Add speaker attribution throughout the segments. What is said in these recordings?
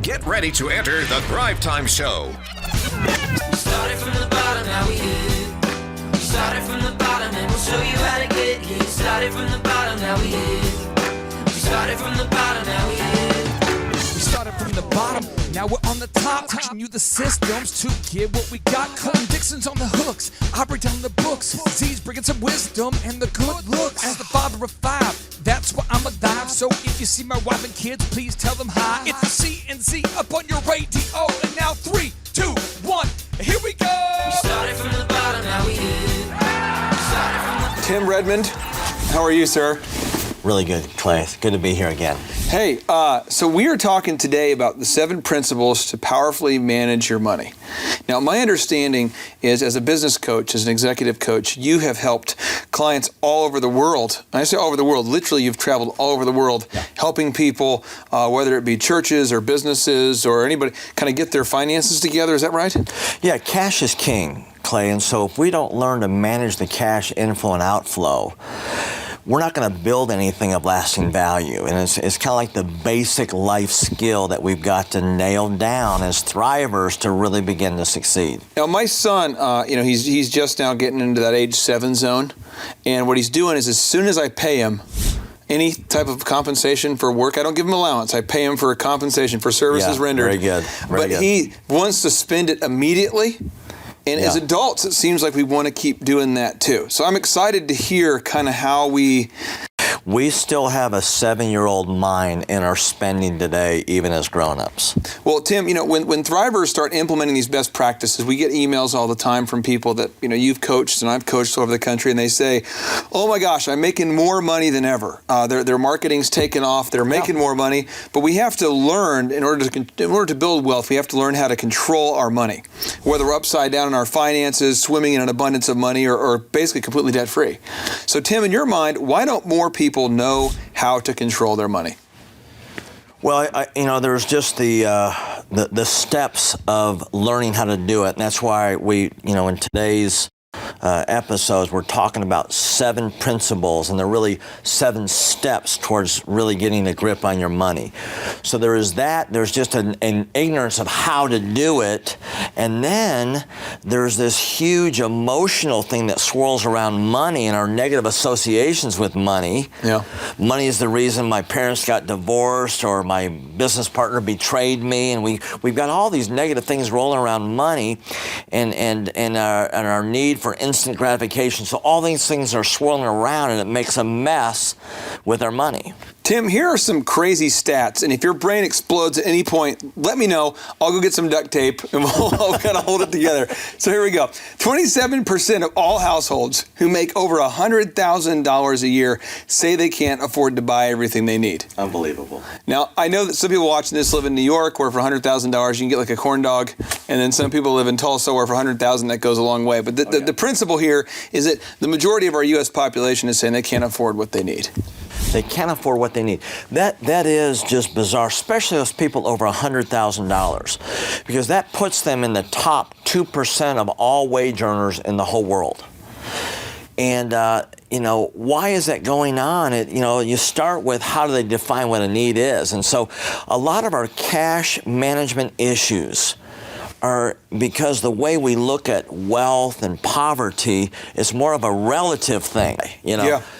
Speaker 1: Get ready to enter the Thrivetime Show.
Speaker 2: We started from the bottom, now we here. We started from the bottom and we'll show you how to get here. Started from the bottom, now we here. We started from the bottom, now we here.
Speaker 3: We started from the bottom, now we're on the top. Teaching you the systems to get what we got. Colton Dixon's on the hooks, I break down the books. Z's bringing some wisdom and the good looks. As the father of five, that's why I'm a dive. So if you see my wife and kids, please tell them hi. It's the CNC up on your radio. And now 3, 2, 1, here we go.
Speaker 2: We started from the bottom, now we here. We started from the
Speaker 4: Tim Redmond, how are you, sir?
Speaker 5: Really good, Clay. It's good to be here again.
Speaker 4: Hey, so we are talking today about the 7 principles to powerfully manage your money. Now, my understanding is as a business coach, as an executive coach, you have helped clients all over the world. And I say all over the world, literally you've traveled all over the world, helping people, whether it be churches or businesses or anybody, kind of get their finances together. Is that right?
Speaker 5: Yeah, cash is king, Clay. And so if we don't learn to manage the cash inflow and outflow, we're not going to build anything of lasting value. And it's kind of like the basic life skill that we've got to nail down as thrivers to really begin to succeed.
Speaker 4: Now, my son, he's just now getting into that age 7 zone. And what he's doing is as soon as I pay him any type of compensation for work, I don't give him allowance. I pay him for a compensation for services rendered.
Speaker 5: Very good.
Speaker 4: But he wants to spend it immediately. And as adults, it seems like we want to keep doing that too. So I'm excited to hear kind of how we
Speaker 5: still have a 7-year-old mind in our spending today, even as grown-ups.
Speaker 4: Well, Tim, when Thrivers start implementing these best practices, we get emails all the time from people that, you've coached and I've coached all over the country, and they say, oh my gosh, I'm making more money than ever. Their marketing's taken off, they're making more money, but we have to learn, in order to build wealth, we have to learn how to control our money, whether we're upside down in our finances, swimming in an abundance of money, or basically completely debt-free. So, Tim, in your mind, why don't more people know how to control their money?
Speaker 5: Well, there's just the steps of learning how to do it, and that's why we, in today's episodes, we're talking about 7 principles, and they're really 7 steps towards really getting a grip on your money. So there is that. There's just an ignorance of how to do it, and then there's this huge emotional thing that swirls around money and our negative associations with money. Yeah. Money is the reason my parents got divorced or my business partner betrayed me, and we've got all these negative things rolling around money, and our need for instant gratification. So all these things are swirling around, and it makes a mess with our money.
Speaker 4: Tim, here are some crazy stats, and if your brain explodes at any point, let me know. I'll go get some duct tape, and we'll kind of hold it together. So here we go. 27% of all households who make over $100,000 a year say they can't afford to buy everything they need.
Speaker 5: Unbelievable.
Speaker 4: Now, I know that some people watching this live in New York, where for $100,000 you can get like a corn dog, and then some people live in Tulsa, where for $100,000 that goes a long way. But the principle here is that the majority of our U.S. population is saying they can't afford what they need.
Speaker 5: They can't afford what they need. That is just bizarre, especially those people over $100,000, because that puts them in the top 2% of all wage earners in the whole world. And, why is that going on? You start with how do they define what a need is. And so a lot of our cash management issues are because the way we look at wealth and poverty is more of a relative thing.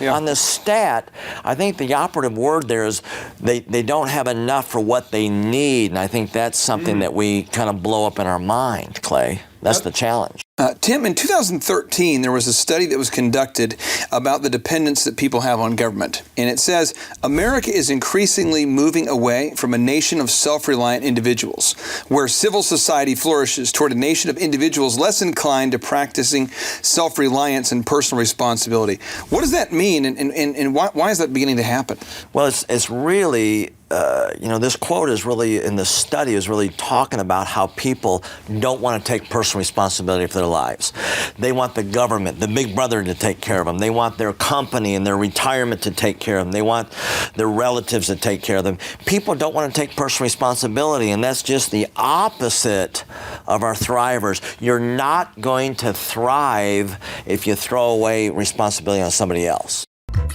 Speaker 5: On this stat, I think the operative word there is they don't have enough for what they need, and I think that's something that we kind of blow up in our mind, Clay. That's the challenge.
Speaker 4: Tim, in 2013, there was a study that was conducted about the dependence that people have on government. And it says, America is increasingly moving away from a nation of self-reliant individuals, where civil society flourishes toward a nation of individuals less inclined to practicing self-reliance and personal responsibility. What does that mean, and why is that beginning to happen?
Speaker 5: Well, it's really... this quote is really, in the study, is really talking about how people don't want to take personal responsibility for their lives. They want the government, the big brother, to take care of them. They want their company and their retirement to take care of them. They want their relatives to take care of them. People don't want to take personal responsibility, and that's just the opposite of our thrivers. You're not going to thrive if you throw away responsibility on somebody else.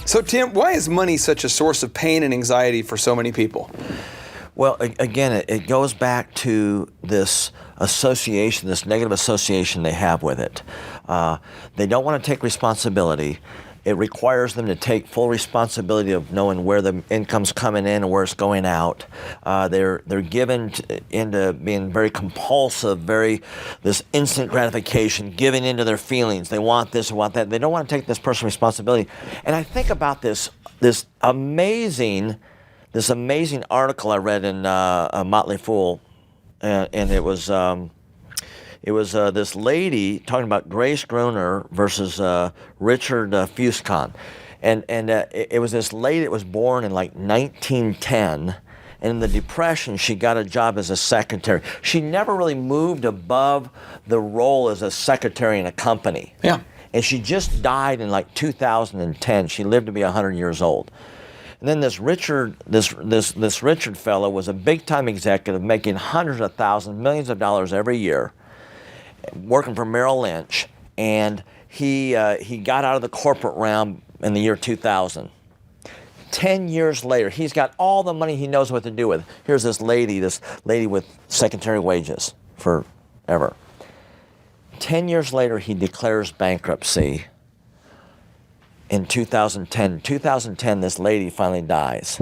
Speaker 4: So, Tim, why is money such a source of pain and anxiety for so many people?
Speaker 5: Well, again, it goes back to this association, this negative association they have with it. They don't want to take responsibility. It requires them to take full responsibility of knowing where the income's coming in and where it's going out. They're given into being very compulsive, this instant gratification, giving into their feelings. They want this, they want that. They don't want to take this personal responsibility. And I think about this amazing article I read in Motley Fool, and it was this lady talking about Grace Groner versus Richard Fuscon. And it was this lady that was born in like 1910. And in the Depression, she got a job as a secretary. She never really moved above the role as a secretary in a company.
Speaker 4: Yeah.
Speaker 5: And she just died in like 2010. She lived to be 100 years old. And then this Richard fellow was a big-time executive making hundreds of thousands, millions of dollars every year, working for Merrill Lynch, and he got out of the corporate realm in the year 2000. 10 years later, he's got all the money he knows what to do with. Here's this lady with secretary wages forever. 10 years later, he declares bankruptcy in 2010. In 2010, this lady finally dies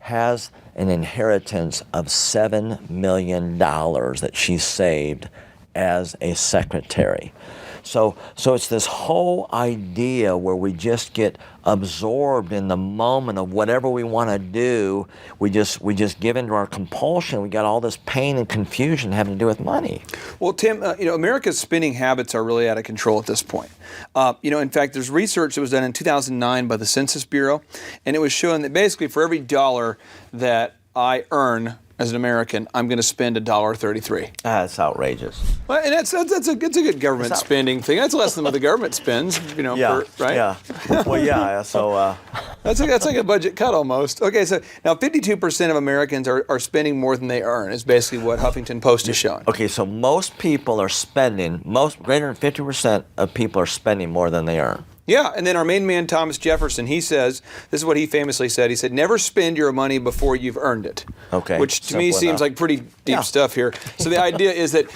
Speaker 5: has an inheritance of $7 million that she saved as a secretary. So it's this whole idea where we just get absorbed in the moment of whatever we want to do. We just give into our compulsion. We got all this pain and confusion having to do with money.
Speaker 4: Well, Tim, America's spending habits are really out of control at this point. In fact, there's research that was done in 2009 by the Census Bureau, and it was showing that basically for every dollar that I earn as an American, I'm going to spend $1.33.
Speaker 5: That's outrageous.
Speaker 4: Well, and it's a good government spending thing. That's less than what the government spends,
Speaker 5: Yeah,
Speaker 4: right?
Speaker 5: Yeah. Well, yeah. So
Speaker 4: that's like a budget cut almost. Okay, so now 52% of Americans are spending more than they earn. Is basically what Huffington Post is showing.
Speaker 5: Okay, so most people are spending. Greater than 50% of people are spending more than they earn.
Speaker 4: Yeah, and then our main man, Thomas Jefferson, he says, this is what he famously said. He said, never spend your money before you've earned it.
Speaker 5: Okay.
Speaker 4: Which to me seems like pretty deep stuff here. So the idea is that,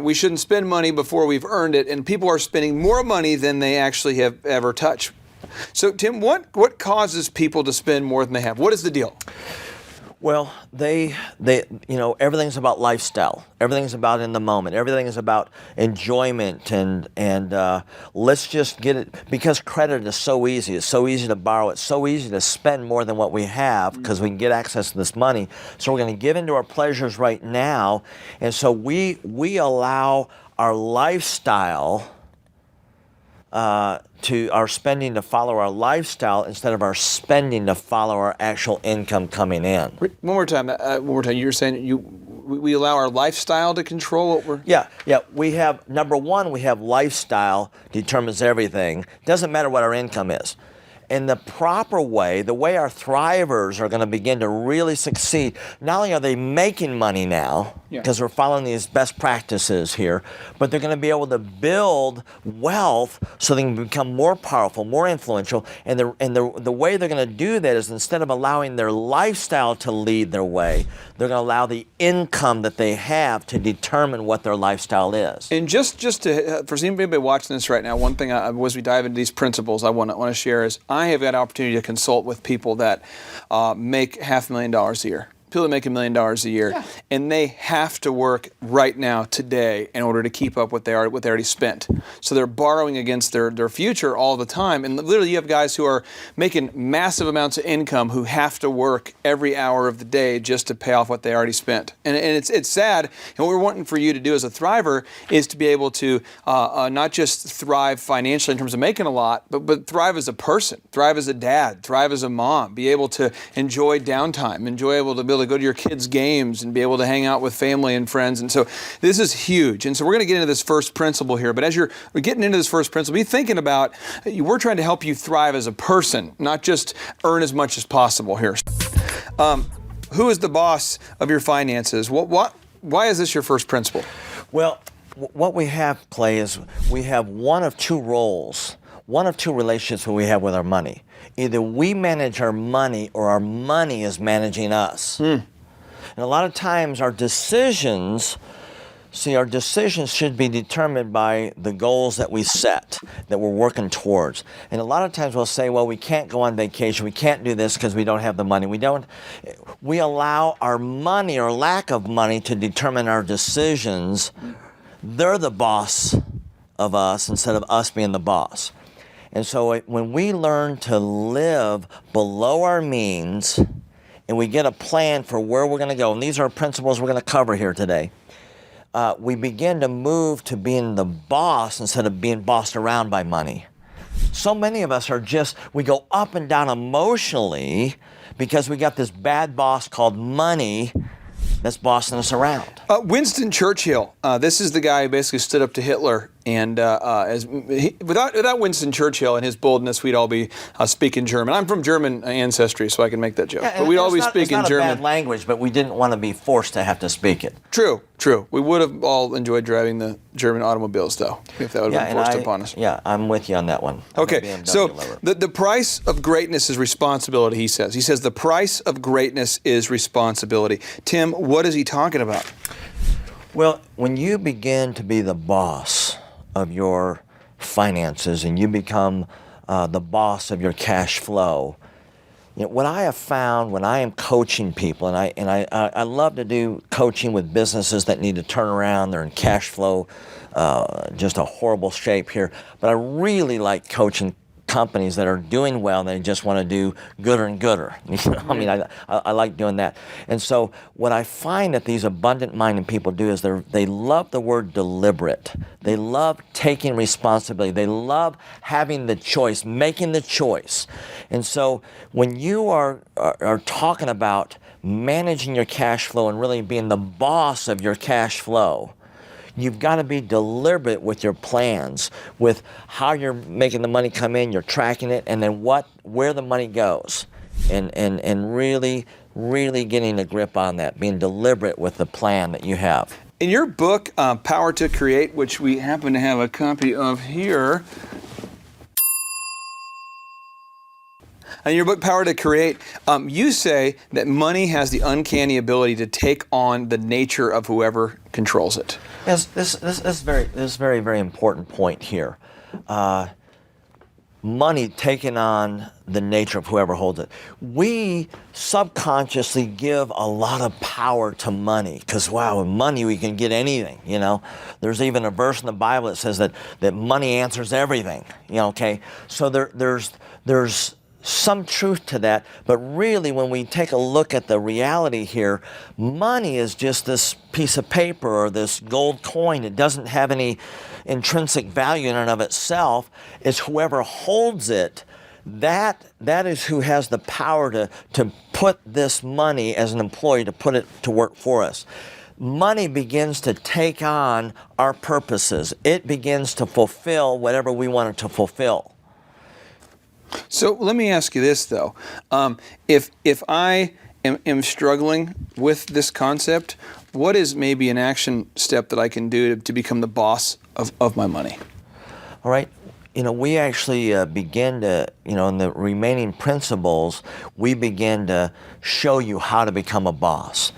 Speaker 4: we shouldn't spend money before we've earned it, and people are spending more money than they actually have ever touched. So, Tim, what causes people to spend more than they have? What is the deal?
Speaker 5: Well, they everything's about lifestyle. Everything's about in the moment. Everything is about enjoyment and let's just get it, because credit is so easy. It's so easy to borrow. It's so easy to spend more than what we have because we can get access to this money. So we're going to give into our pleasures right now, and so we allow our lifestyle to our spending to follow our lifestyle instead of our spending to follow our actual income coming in.
Speaker 4: One more time. You're saying we allow our lifestyle to control what we're...
Speaker 5: Yeah. We have, number one, we have lifestyle determines everything. Doesn't matter what our income is. In the proper way, the way our thrivers are going to begin to really succeed, not only are they making money now, because we're following these best practices here, but they're going to be able to build wealth so they can become more powerful, more influential. And the way they're going to do that is, instead of allowing their lifestyle to lead their way, they're going to allow the income that they have to determine what their lifestyle is.
Speaker 4: And just to, for anybody watching this right now, one thing as we dive into these principles I want to share is I have got an opportunity to consult with people that make $500,000 a year. People that make $1 million a year, and they have to work right now, today, in order to keep up what they already spent. So they're borrowing against their future all the time. And literally, you have guys who are making massive amounts of income who have to work every hour of the day just to pay off what they already spent. And it's sad. And what we're wanting for you to do as a thriver is to be able to not just thrive financially in terms of making a lot, but thrive as a person, thrive as a dad, thrive as a mom, be able to enjoy downtime, able to be able to go to your kids' games and be able to hang out with family and friends. And so this is huge. And so we're going to get into this first principle here. But as we're getting into this first principle, be thinking about, we're trying to help you thrive as a person, not just earn as much as possible here. Who is the boss of your finances? Why is this your first principle?
Speaker 5: Well, what we have, Clay, is we have one of two roles. one of two relationships we have with our money. Either we manage our money or our money is managing us. And a lot of times our decisions should be determined by the goals that we set, that we're working towards. And a lot of times we'll say, well, we can't go on vacation, we can't do this because we don't have the money. We allow our money or lack of money to determine our decisions. They're the boss of us instead of us being the boss. And so when we learn to live below our means and we get a plan for where we're going to go, and these are principles we're going to cover here today, we begin to move to being the boss instead of being bossed around by money. So many of us we go up and down emotionally because we got this bad boss called money that's bossing us around.
Speaker 4: Winston Churchill, this is the guy who basically stood up to Hitler. And without Winston Churchill and his boldness, we'd all be speaking German. I'm from German ancestry, so I can make that joke.
Speaker 5: Yeah,
Speaker 4: but we'd all be speaking
Speaker 5: German. It's not
Speaker 4: German.
Speaker 5: a bad language, but we didn't want to be forced to have to speak it.
Speaker 4: True. We would have all enjoyed driving the German automobiles, though, if that would have been forced upon us.
Speaker 5: Yeah, I'm with you on that one.
Speaker 4: Okay, so the price of greatness is responsibility, he says. He says the price of greatness is responsibility. Tim, what is he talking about?
Speaker 5: Well, when you begin to be the boss of your finances and you become the boss of your cash flow, what I have found when I am coaching people, and I love to do coaching with businesses that need to turn around, they're in cash flow, just a horrible shape here, but I really like coaching companies that are doing well and they just want to do gooder and gooder. I mean, I like doing that. And so what I find that these abundant-minded people do is they love the word deliberate. They love taking responsibility. They love having the choice, making the choice. And so when you are talking about managing your cash flow and really being the boss of your cash flow, you've got to be deliberate with your plans, with how you're making the money come in, you're tracking it, and then where the money goes. And really getting a grip on that, being deliberate with the plan that you have.
Speaker 4: In your book, Power to Create, which we happen to have a copy of here, in your book, Power to Create, you say that money has the uncanny ability to take on the nature of whoever controls it.
Speaker 5: Yes, this is very, very important point here. Money taking on the nature of whoever holds it. We subconsciously give a lot of power to money because, wow, with money we can get anything, There's even a verse in the Bible that says that money answers everything, okay? So there's some truth to that, but really when we take a look at the reality here, money is just this piece of paper or this gold coin. It doesn't have any intrinsic value in and of itself. It's whoever holds it, that is who has the power to put this money as an employee, to put it to work for us. Money begins to take on our purposes. It begins to fulfill whatever we want it to fulfill.
Speaker 4: So let me ask you this, though. If I am struggling with this concept, what is maybe an action step that I can do to become the boss of my money?
Speaker 5: All right. We actually begin to, in the remaining principles, we begin to show you how to become a boss.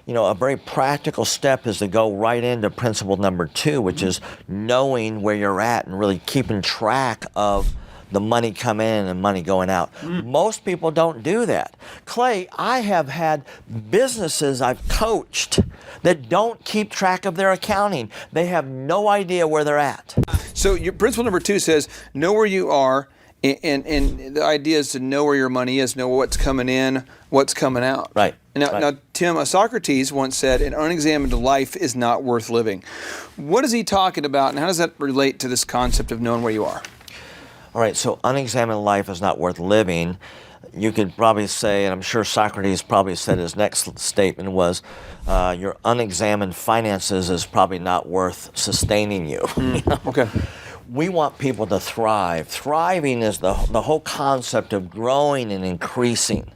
Speaker 5: A very practical step is to go right into principle number 2, which is knowing where you're at and really keeping track of the money coming in and money going out. Most people don't do that. Clay, I have had businesses I've coached that don't keep track of their accounting. They have no idea where they're at.
Speaker 4: So your principle number 2 says, know where you are, and the idea is to know where your money is, know what's coming in, what's coming out.
Speaker 5: Right.
Speaker 4: Now, Tim, Socrates once said, an unexamined life is not worth living. What is he talking about, and how does that relate to this concept of knowing where you are?
Speaker 5: All right, so unexamined life is not worth living. You could probably say, and I'm sure Socrates probably said his next statement was, your unexamined finances is probably not worth sustaining you.
Speaker 4: Okay.
Speaker 5: We want people to thrive. Thriving is the whole concept of growing and increasing.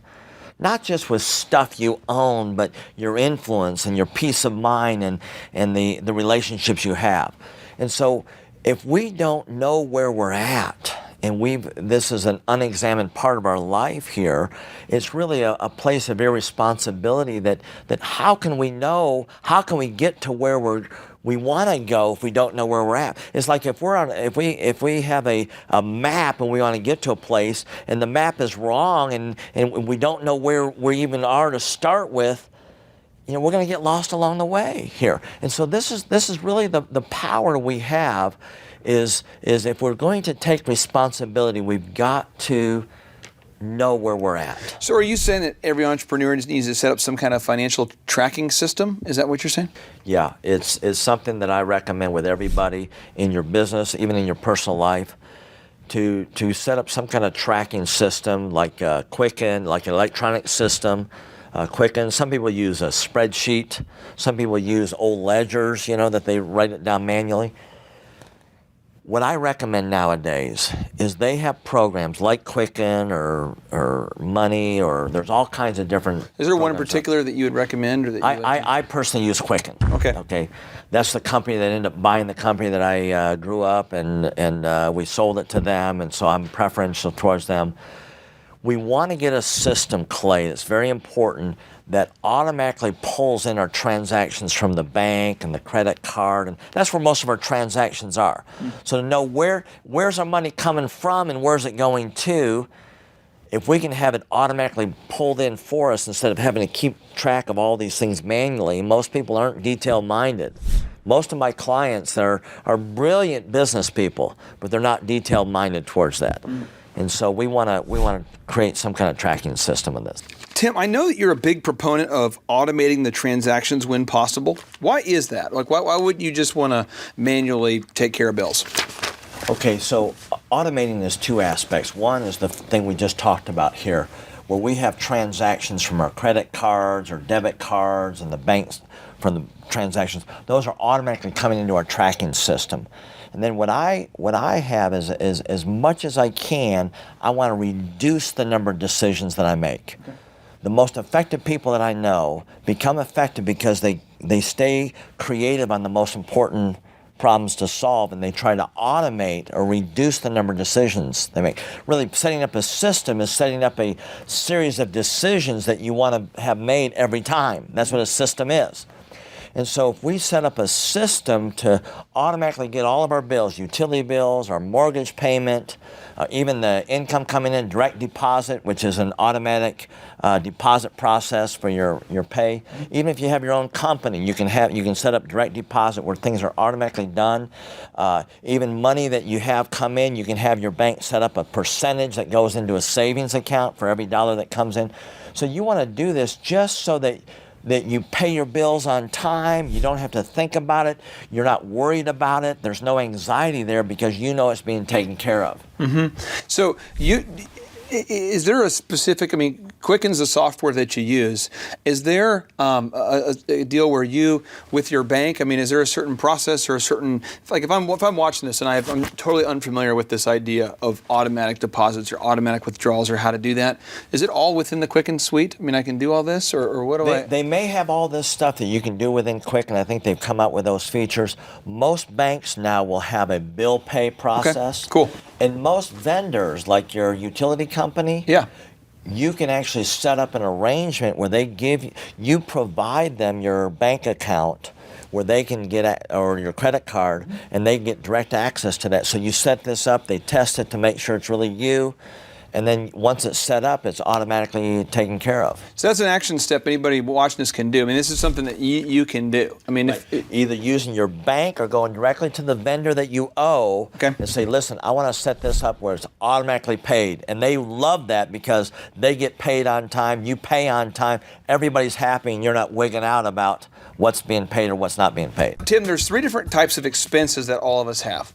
Speaker 5: Not just with stuff you own, but your influence and your peace of mind and the relationships you have. And so if we don't know where we're at, and this is an unexamined part of our life here. It's really a place of irresponsibility that how can we get to where we want to go if we don't know where we're at? It's like if we have a map and we want to get to a place and the map is wrong and we don't know where we even are to start with, we're going to get lost along the way here. And so this is really the power we have is if we're going to take responsibility, we've got to know where we're at.
Speaker 4: So are you saying that every entrepreneur needs to set up some kind of financial tracking system? Is that what you're saying?
Speaker 5: Yeah, it's something that I recommend with everybody in your business, even in your personal life, to set up some kind of tracking system like Quicken, like an electronic system. Quicken. Some people use a spreadsheet. Some people use old ledgers, that they write it down manually. What I recommend nowadays is they have programs like Quicken or Money, or there's all kinds of different.
Speaker 4: Is there one in particular that you would recommend, or that
Speaker 5: I personally use Quicken.
Speaker 4: Okay.
Speaker 5: That's the company that ended up buying the company that I grew up, and we sold it to them, and so I'm preferential towards them. We want to get a system, Clay, that's very important, that automatically pulls in our transactions from the bank and the credit card, and that's where most of our transactions are. So to know where's our money coming from and where's it going to, if we can have it automatically pulled in for us instead of having to keep track of all these things manually. Most people aren't detail-minded. Most of my clients are brilliant business people, but they're not detail-minded towards that. And so we want to create some kind of tracking system of this.
Speaker 4: Tim, I know that you're a big proponent of automating the transactions when possible. Why is that? Like, why wouldn't you just want to manually take care of bills?
Speaker 5: Okay, so automating is two aspects. One is the thing we just talked about here, where we have transactions from our credit cards or debit cards and the banks from the transactions. Those are automatically coming into our tracking system. And then what I have is as much as I can, I want to reduce the number of decisions that I make. Okay. The most effective people that I know become effective because they stay creative on the most important problems to solve, and they try to automate or reduce the number of decisions they make. Really, setting up a system is setting up a series of decisions that you want to have made every time. That's what a system is. And so if we set up a system to automatically get all of our bills, utility bills, our mortgage payment, even the income coming in, direct deposit, which is an automatic deposit process for your pay. Even if you have your own company, you can set up direct deposit where things are automatically done. Even money that you have come in, you can have your bank set up a percentage that goes into a savings account for every dollar that comes in. So you want to do this just so that you pay your bills on time, you don't have to think about it, you're not worried about it, there's no anxiety there because you know it's being taken care of.
Speaker 4: Mm-hmm. So is there a specific, Quicken's the software that you use. Is there a deal where you, with your bank, is there a certain process or a certain, like if I'm watching this and I'm totally unfamiliar with this idea of automatic deposits or automatic withdrawals or how to do that, is it all within the Quicken suite? I can do all this or what do I?
Speaker 5: They may have all this stuff that you can do within Quicken. I think they've come out with those features. Most banks now will have a bill pay process.
Speaker 4: Okay, cool.
Speaker 5: And most vendors, like your utility company, you can actually set up an arrangement where you provide them your bank account where they can or your credit card, and they get direct access to that. So you set this up, they test it to make sure it's really you, and then once it's set up, it's automatically taken care of.
Speaker 4: So that's an action step anybody watching this can do. This is something that you can do.
Speaker 5: Either using your bank or going directly to the vendor that you owe and say, listen, I want to set this up where it's automatically paid. And they love that because they get paid on time, you pay on time, everybody's happy, and you're not wigging out about what's being paid or what's not being paid.
Speaker 4: Tim, there's 3 different types of expenses that all of us have.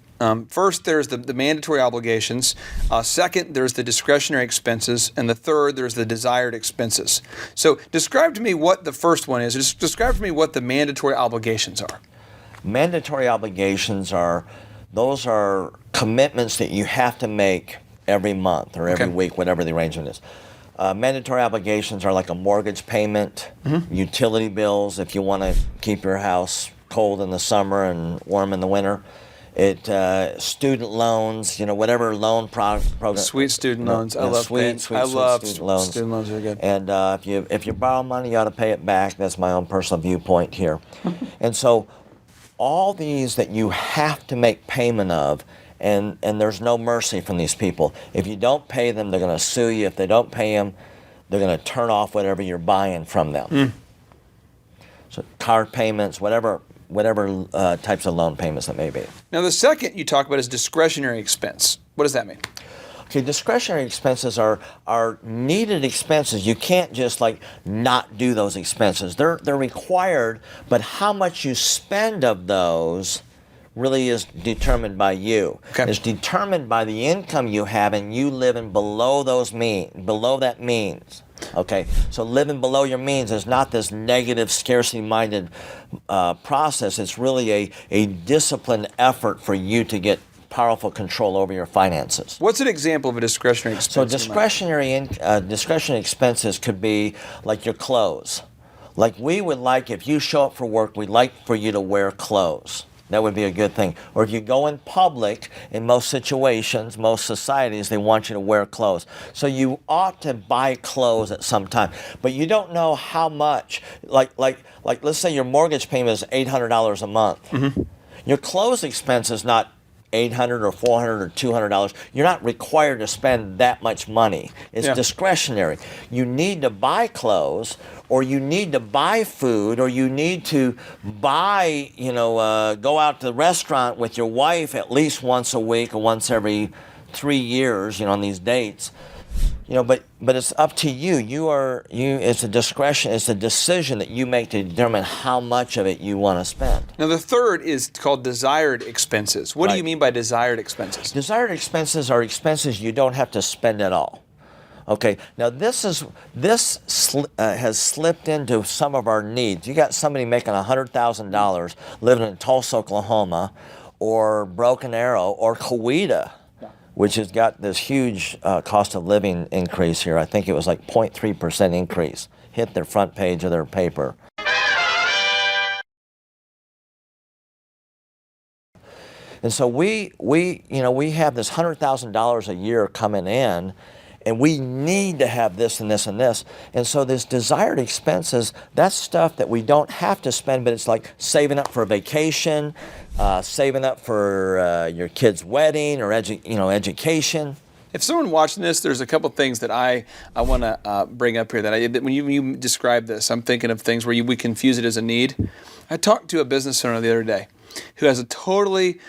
Speaker 4: First, there's the mandatory obligations. Second, there's the discretionary expenses. And the third, there's the desired expenses. So describe to me what the first one is. Just describe to me what the mandatory obligations are.
Speaker 5: Mandatory obligations are commitments that you have to make every month or every week, whatever the arrangement is. Mandatory obligations are like a mortgage payment, utility bills if you want to keep your house cold in the summer and warm in the winter. Student loans, whatever loan program.
Speaker 4: Sweet student loans. I love
Speaker 5: sweet student loans.
Speaker 4: Student loans are good.
Speaker 5: And if you borrow money, you ought to pay it back. That's my own personal viewpoint here. And so all these that you have to make payment of, and there's no mercy from these people. If you don't pay them, they're going to sue you. If they don't pay them, they're going to turn off whatever you're buying from them. So car payments, whatever types of loan payments that may be.
Speaker 4: Now, the second you talk about is discretionary expense. What does that mean?
Speaker 5: Okay, discretionary expenses are needed expenses. You can't just not do those expenses. They're required, but how much you spend of those really is determined by you.
Speaker 4: Okay.
Speaker 5: It's determined by the income you have, and you living below that means. Okay, so living below your means is not this negative, scarcity-minded process. It's really a disciplined effort for you to get powerful control over your finances.
Speaker 4: What's an example of a discretionary expense?
Speaker 5: So discretionary expenses could be like your clothes. Like if you show up for work, we'd like for you to wear clothes. That would be a good thing. Or if you go in public, in most situations, most societies, they want you to wear clothes. So you ought to buy clothes at some time, but you don't know how much. Like let's say your mortgage payment is $800 a month. Mm-hmm. Your clothes expense is not $800 or $400 or $200. You're not required to spend that much money. It's discretionary. You need to buy clothes, or you need to buy food, or you need to buy, go out to the restaurant with your wife at least once a week or once every 3 years, on these dates. But it's up to you. It's a discretion. It's a decision that you make to determine how much of it you want to spend.
Speaker 4: Now, the third is called desired expenses. What do you mean by desired expenses?
Speaker 5: Desired expenses are expenses you don't have to spend at all. Okay. Now, this has slipped into some of our needs. You got somebody making $100,000 living in Tulsa, Oklahoma, or Broken Arrow, or Coweta, which has got this huge cost of living increase here. I think it was 0.3% increase. Hit their front page of their paper. And so we have this $100,000 a year coming in, and we need to have this and this and this. And so this desired expenses, that's stuff that we don't have to spend, but it's like saving up for a vacation, saving up for your kid's wedding or education.
Speaker 4: If someone watching this, there's a couple things that I want to bring up here that when you describe this, I'm thinking of things where we confuse it as a need. I talked to a business owner the other day who has a totally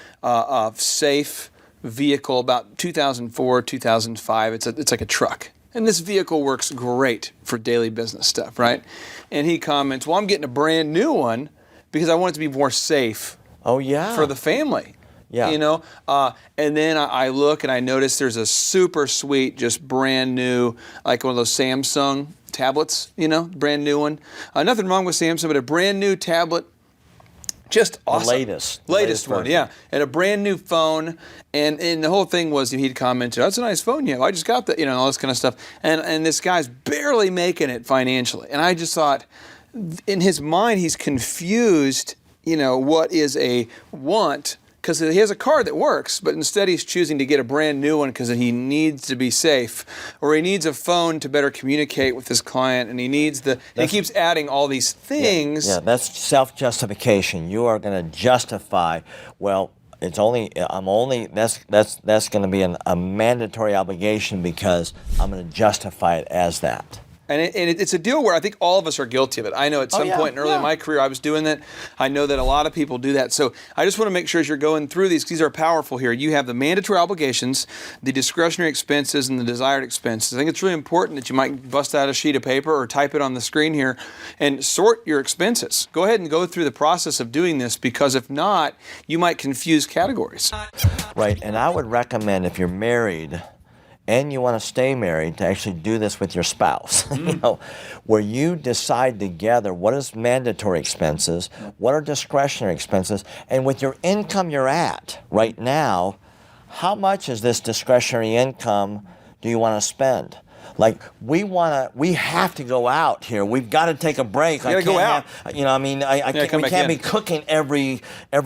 Speaker 4: safe vehicle, about 2004, 2005. It's like a truck. And this vehicle works great for daily business stuff, right? And he comments, well, I'm getting a brand new one because I want it to be more safe.
Speaker 5: Oh, yeah.
Speaker 4: For the family.
Speaker 5: Yeah.
Speaker 4: And then I look and I notice there's a super sweet, just brand new, like one of those Samsung tablets, brand new one. Nothing wrong with Samsung, but a brand new tablet. Just awesome.
Speaker 5: The
Speaker 4: latest one, yeah. And a brand new phone. And the whole thing was, he'd commented, that's a nice phone you have. I just got that, all this kind of stuff. And this guy's barely making it financially. And I just thought, in his mind, he's confused, what is a want, because he has a car that works, but instead he's choosing to get a brand new one because he needs to be safe, or he needs a phone to better communicate with his client, and he keeps adding all these things.
Speaker 5: Yeah, that's self-justification. You are going to justify, well, that's going to be a mandatory obligation because I'm going to justify it as that.
Speaker 4: And it's a deal where I think all of us are guilty of it. I know at some point early in my career I was doing that. I know that a lot of people do that. So I just want to make sure as you're going through these are powerful here. You have the mandatory obligations, the discretionary expenses, and the desired expenses. I think it's really important that you might bust out a sheet of paper or type it on the screen here and sort your expenses. Go ahead and go through the process of doing this, because if not, you might confuse categories.
Speaker 5: Right, and I would recommend, if you're married and you want to stay married, to actually do this with your spouse, where you decide together what is mandatory expenses, what are discretionary expenses, and with your income you're at right now, how much is this discretionary income do you want to spend? Like we have to go out here. We've got to take a break.
Speaker 4: You gotta go out.
Speaker 5: We can't be cooking every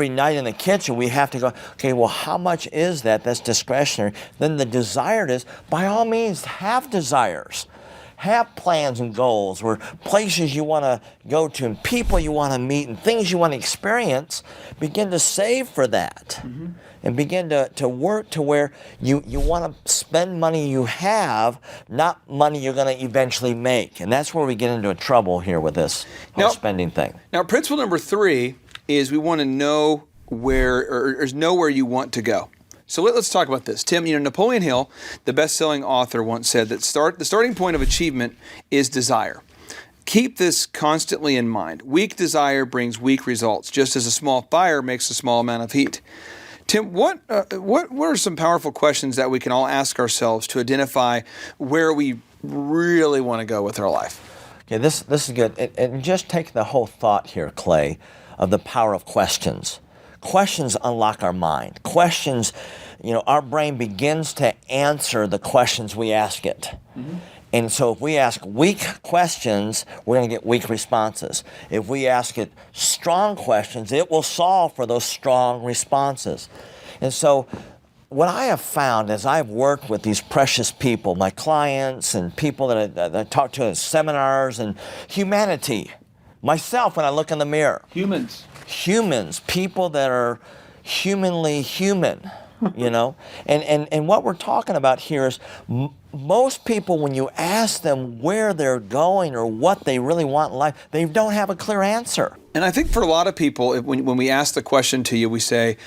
Speaker 5: night in the kitchen. We have to go, okay, well, how much is that? That's discretionary. Then the desired is, by all means, have desires. Have plans and goals, where places you want to go to and people you want to meet and things you want to experience. Begin to save for that. And begin to work to where you want to spend money you have, not money you're going to eventually make. And that's where we get into trouble here with this whole spending thing.
Speaker 4: Now, principle number 3 is we want to know where you want to go. So let's talk about this. Tim, Napoleon Hill, the best-selling author, once said that the starting point of achievement is desire. Keep this constantly in mind. Weak desire brings weak results, just as a small fire makes a small amount of heat. Tim, what are some powerful questions that we can all ask ourselves to identify where we really want to go with our life?
Speaker 5: Okay, this is good. And just take the whole thought here, Clay, of the power of questions. Questions unlock our mind. Questions, our brain begins to answer the questions we ask it. And so if we ask weak questions, we're going to get weak responses. If we ask it strong questions, it will solve for those strong responses. And so what I have found as I've worked with these precious people, my clients and people that I talk to in seminars, and humanity, myself when I look in the mirror. Humans, people that are humanly human, And what we're talking about here is most people, when you ask them where they're going or what they really want in life, they don't have a clear answer.
Speaker 4: And I think for a lot of people, when we ask the question to you, we say,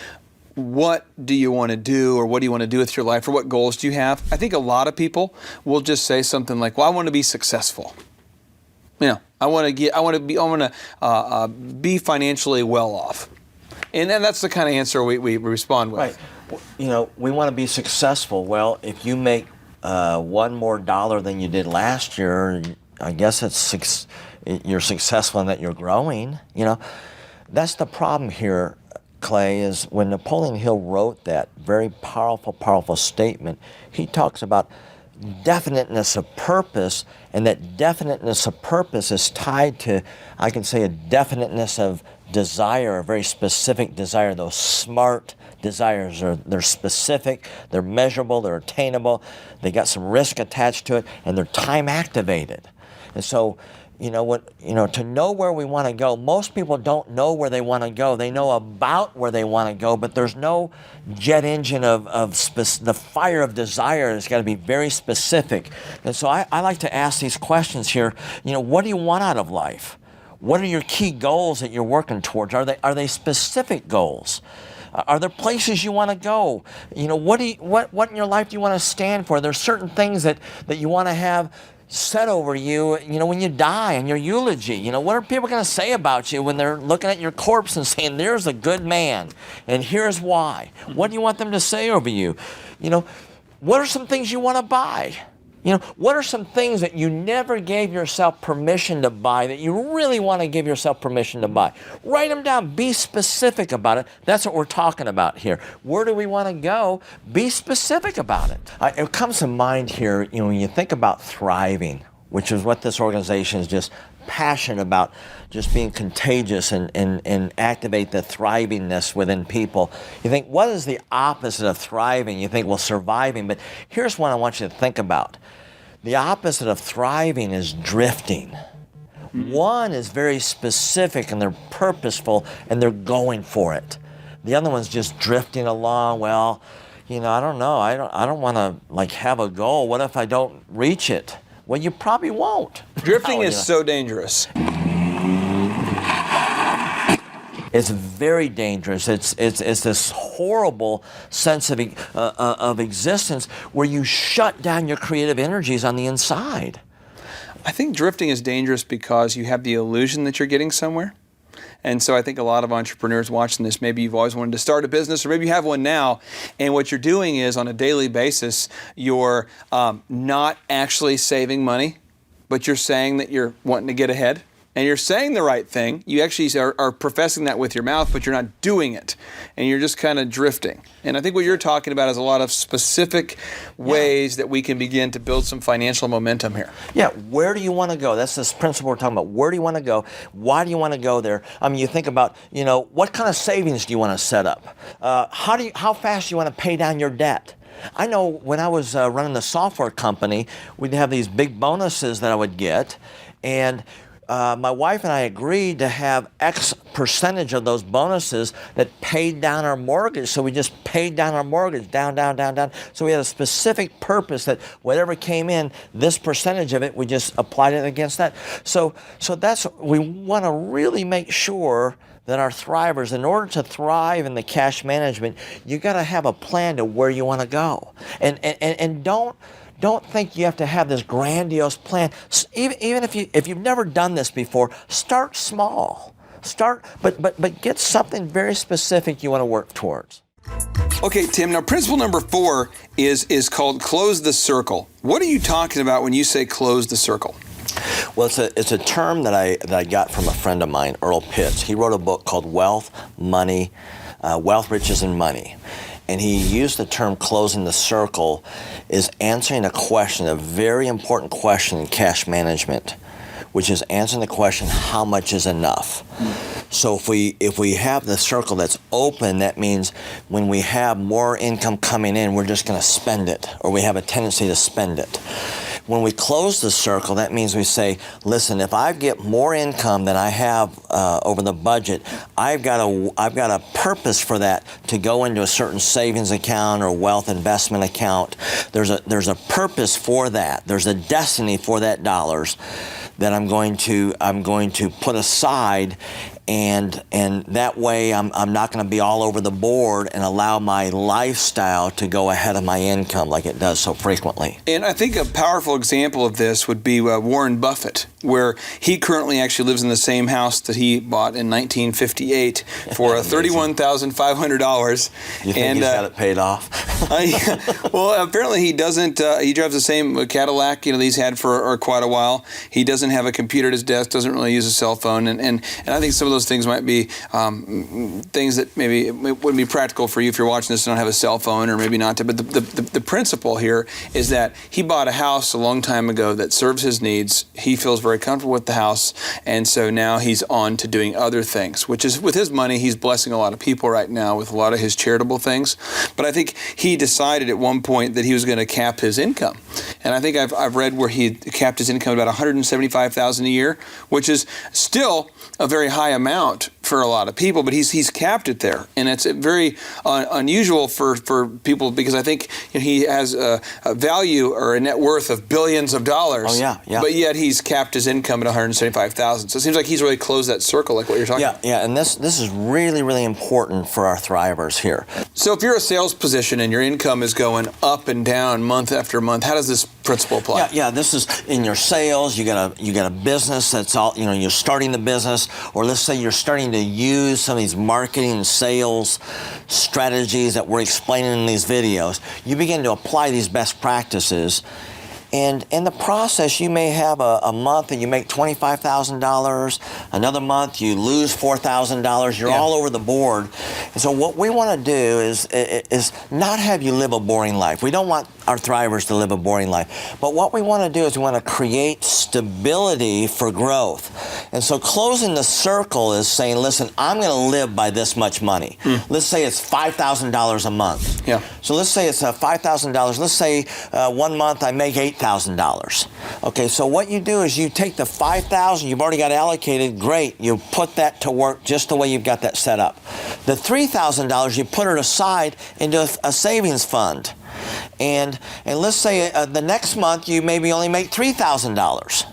Speaker 4: what do you want to do, or what do you want to do with your life, or what goals do you have? I think a lot of people will just say something like, well, I want to be successful. I want to be financially well off. And then that's the kind of answer we respond with.
Speaker 5: Right. We want to be successful. Well, if you make $1 more than you did last year, I guess you're successful in that you're growing. That's the problem here, Clay, is when Napoleon Hill wrote that very powerful statement, he talks about definiteness of purpose, and that definiteness of purpose is tied to, I can say, a definiteness of desire, a very specific desire. Those SMART desires they're specific, they're measurable, they're attainable, they got some risk attached to it, and they're time activated. And so, to know where we want to go, most people don't know where they want to go. They know about where they want to go, but there's no jet engine of the fire of desire. It's got to be very specific. And so I like to ask these questions here. What do you want out of life? What are your key goals that you're working towards? Are they specific goals? Are there places you want to go? What in your life do you want to stand for? There's certain things that you want to have said over you, when you die, in your eulogy. What are people going to say about you when they're looking at your corpse and saying, there's a good man, and here's why? What do you want them to say over you? What are some things you want to buy? What are some things that you never gave yourself permission to buy that you really want to give yourself permission to buy? Write them down. Be specific about it. That's what we're talking about here. Where do we want to go? Be specific about it. It comes to mind here, when you think about thriving, which is what this organization is just passionate about, just being contagious and activate the thrivingness within people. You think, what is the opposite of thriving? You think, well, surviving. But here's one I want you to think about. The opposite of thriving is drifting. One is very specific and they're purposeful and they're going for it. The other one's just drifting along. Well, I don't know. I don't want to have a goal. What if I don't reach it? Well, you probably won't.
Speaker 4: Drifting is so dangerous.
Speaker 5: It's very dangerous. It's this horrible sense of existence where you shut down your creative energies on the inside.
Speaker 4: I think drifting is dangerous because you have the illusion that you're getting somewhere. And so I think a lot of entrepreneurs watching this, maybe you've always wanted to start a business, or maybe you have one now, and what you're doing is on a daily basis, you're not actually saving money, but you're saying that you're wanting to get ahead. and you're saying the right thing. You actually are professing that with your mouth, but you're not doing it, and you're just kind of drifting. And I think what you're talking about is a lot of specific ways that we can begin to build some financial momentum here.
Speaker 5: Yeah, where do you want to go? That's this principle we're talking about. Where do you want to go? Why do you want to go there? I mean, you think about, what kind of savings do you want to set up? How fast do you want to pay down your debt? I know when I was running the software company, we'd have these big bonuses that I would get, and my wife and I agreed to have X percentage of those bonuses that paid down our mortgage. So we just paid down our mortgage, down. So we had a specific purpose that whatever came in, this percentage of it, we just applied it against that. So we want to really make sure that our thrivers, in order to thrive in the cash management, you got to have a plan to where you want to go, and don't think you have to have this grandiose plan. Even if you've never done this before, start small. But get something very specific you want to work towards.
Speaker 4: Okay, Tim, now principle number 4 is called close the circle. What are you talking about when you say close the circle?
Speaker 5: Well, it's a term that I got from a friend of mine, Earl Pitts. He wrote a book called Wealth, Riches, and Money. And he used the term closing the circle is answering a question, a very important question in cash management, which is answering the question, how much is enough? So if we have the circle that's open, that means when we have more income coming in, we're just going to spend it, or we have a tendency to spend it. When we close the circle, that means we say, listen, if I get more income than I have over the budget, I've got a purpose for that to go into a certain savings account or wealth investment account. There's a purpose for that. There's a destiny for that dollars that I'm going to put aside, and that way I'm not going to be all over the board and allow my lifestyle to go ahead of my income like it does so frequently.
Speaker 4: And I think a powerful example of this would be Warren Buffett, where he currently actually lives in the same house that he bought in 1958 for $31,500.
Speaker 5: You think he's got it paid off?
Speaker 4: Well, apparently he doesn't. He drives the same Cadillac, that he's had for quite a while. He doesn't have a computer at his desk, doesn't really use a cell phone, and I think some of those things might be things that maybe wouldn't be practical for you if you're watching this and don't have a cell phone, or maybe not. But the principle here is that he bought a house a long time ago that serves his needs. He feels very comfortable with the house, and so now he's on to doing other things, which is, with his money, he's blessing a lot of people right now with a lot of his charitable things. But I think he decided at one point that he was going to cap his income. And I think I've read where he capped his income at about $175,000 a year, which is still a very high amount for a lot of people, but he's capped it there, and it's very unusual for people, because I think he has a value or a net worth of billions of dollars.
Speaker 5: Oh yeah.
Speaker 4: But yet he's capped his income at $175,000. So it seems like he's really closed that circle, like what you're talking about.
Speaker 5: Yeah, and this is really, really important for our thrivers here.
Speaker 4: So if you're a sales position and your income is going up and down month after month, how does this principle apply?
Speaker 5: Yeah. This is in your sales. You got a business that's all. You're starting the business, or let's say you're starting to use some of these marketing and sales strategies that we're explaining in these videos. You begin to apply these best practices, and in the process, you may have a month that you make $25,000. Another month, you lose $4,000. You're all over the board. And so what we want to do is not have you live a boring life. We don't want our thrivers to live a boring life. But what we want to do is we want to create stability for growth. And so closing the circle is saying, listen, I'm going to live by this much money. Let's say it's $5,000 a month.
Speaker 4: Yeah.
Speaker 5: So let's say it's $5,000. Let's say 1 month I make $8,000. Okay, so what you do is you take the $5,000 you've already got allocated. Great, you put that to work just the way you've got that set up. The $3,000 you put it aside into a savings fund, and let's say the next month you maybe only make $3,000.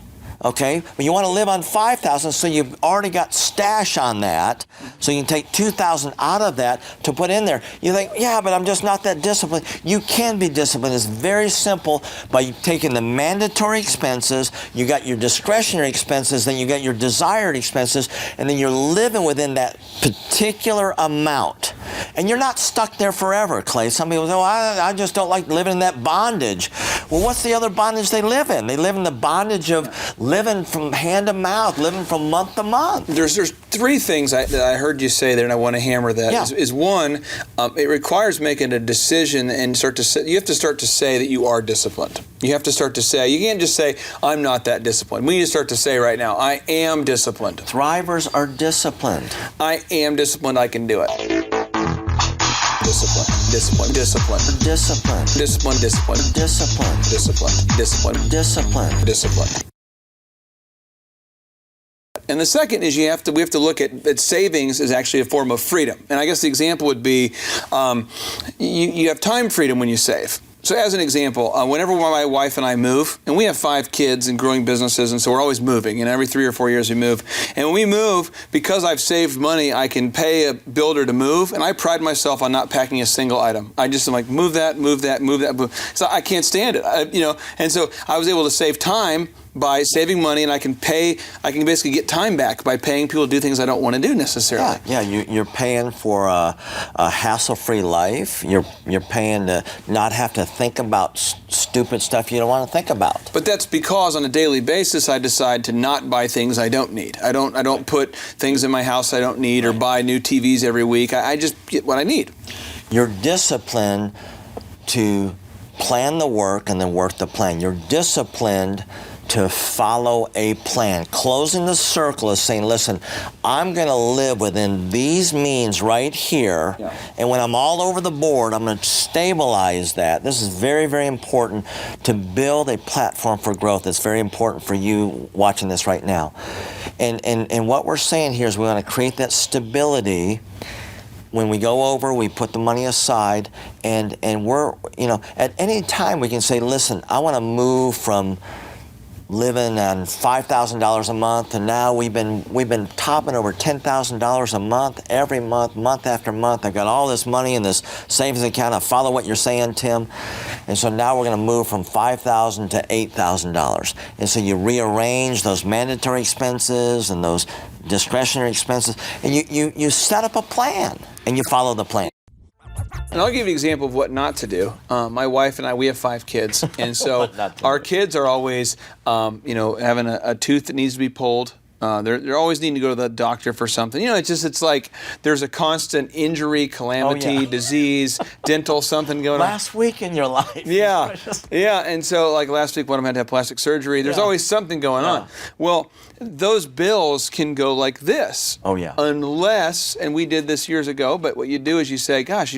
Speaker 5: Okay, but you want to live on $5,000, so you've already got stash on that, so you can take $2,000 out of that to put in there. You think, yeah, but I'm just not that disciplined. You can be disciplined. It's very simple. By taking the mandatory expenses, you got your discretionary expenses, then you got your desired expenses, and then you're living within that particular amount. And you're not stuck there forever, Clay. Some people say, well, I just don't like living in that bondage. Well, what's the other bondage they live in? They live in the bondage of living from hand to mouth, living from month to month.
Speaker 4: There's three things that I heard you say there, and I want to hammer that.
Speaker 5: Yeah.
Speaker 4: Is one, it requires making a decision and you have to start to say that you are disciplined. You have to start to say, you can't just say, I'm not that disciplined. We need to start to say right now, I am disciplined.
Speaker 5: Thrivers are disciplined.
Speaker 4: I am disciplined, I can do it. Discipline, discipline, discipline.
Speaker 5: Discipline.
Speaker 4: Discipline, discipline.
Speaker 5: Discipline.
Speaker 4: Discipline, discipline.
Speaker 5: Discipline.
Speaker 4: Discipline. And the second is we have to look at savings as actually a form of freedom. And I guess the example would be you have time freedom when you save. So as an example, whenever my wife and I move, and we have 5 kids and growing businesses, and so we're always moving, and every 3 or 4 years we move. And when we move, because I've saved money, I can pay a builder to move, and I pride myself on not packing a single item. I just am like, move that, move that, move that. Move. So I can't stand it, and so I was able to save time by saving money, and I can basically get time back by paying people to do things I don't want to do necessarily.
Speaker 5: Yeah, you're paying for a hassle-free life. You're paying to not have to think about stupid stuff you don't want to think about.
Speaker 4: But that's because on a daily basis I decide to not buy things I don't need. I don't put things in my house I don't need or buy new TVs every week. I just get what I need.
Speaker 5: You're disciplined to plan the work and then work the plan. You're disciplined to follow a plan. Closing the circle is saying, listen, I'm going to live within these means right here, and when I'm all over the board, I'm going to stabilize that. This is very, very important to build a platform for growth. It's very important for you watching this right now. And what we're saying here is we want to create that stability. When we go over, we put the money aside, and we're, at any time we can say, listen, I want to move from living on $5,000 a month, and now we've been topping over $10,000 a month, every month, month after month. I've got all this money in this savings account. I follow what you're saying, Tim. And so now we're going to move from $5,000 to $8,000. And so you rearrange those mandatory expenses and those discretionary expenses, and you set up a plan, and you follow the plan.
Speaker 4: And I'll give you an example of what not to do. My wife and I, we have 5 kids, and so our kids are always, having a tooth that needs to be pulled. They're always needing to go to the doctor for something. It's like there's a constant injury, calamity, disease, dental, something going on.
Speaker 5: Last week in your life.
Speaker 4: Yeah, yeah. And so like last week, one of them had to have plastic surgery. There's always something going on. Well, those bills can go like this.
Speaker 5: Oh, yeah.
Speaker 4: Unless, and we did this years ago, but what you do is you say, gosh,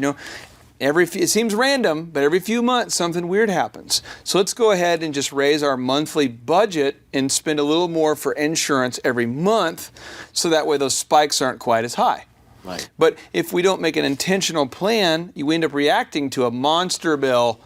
Speaker 4: it seems random, but every few months something weird happens. So let's go ahead and just raise our monthly budget and spend a little more for insurance every month, so that way those spikes aren't quite as high.
Speaker 5: Right.
Speaker 4: But if we don't make an intentional plan, you end up reacting to a monster bill,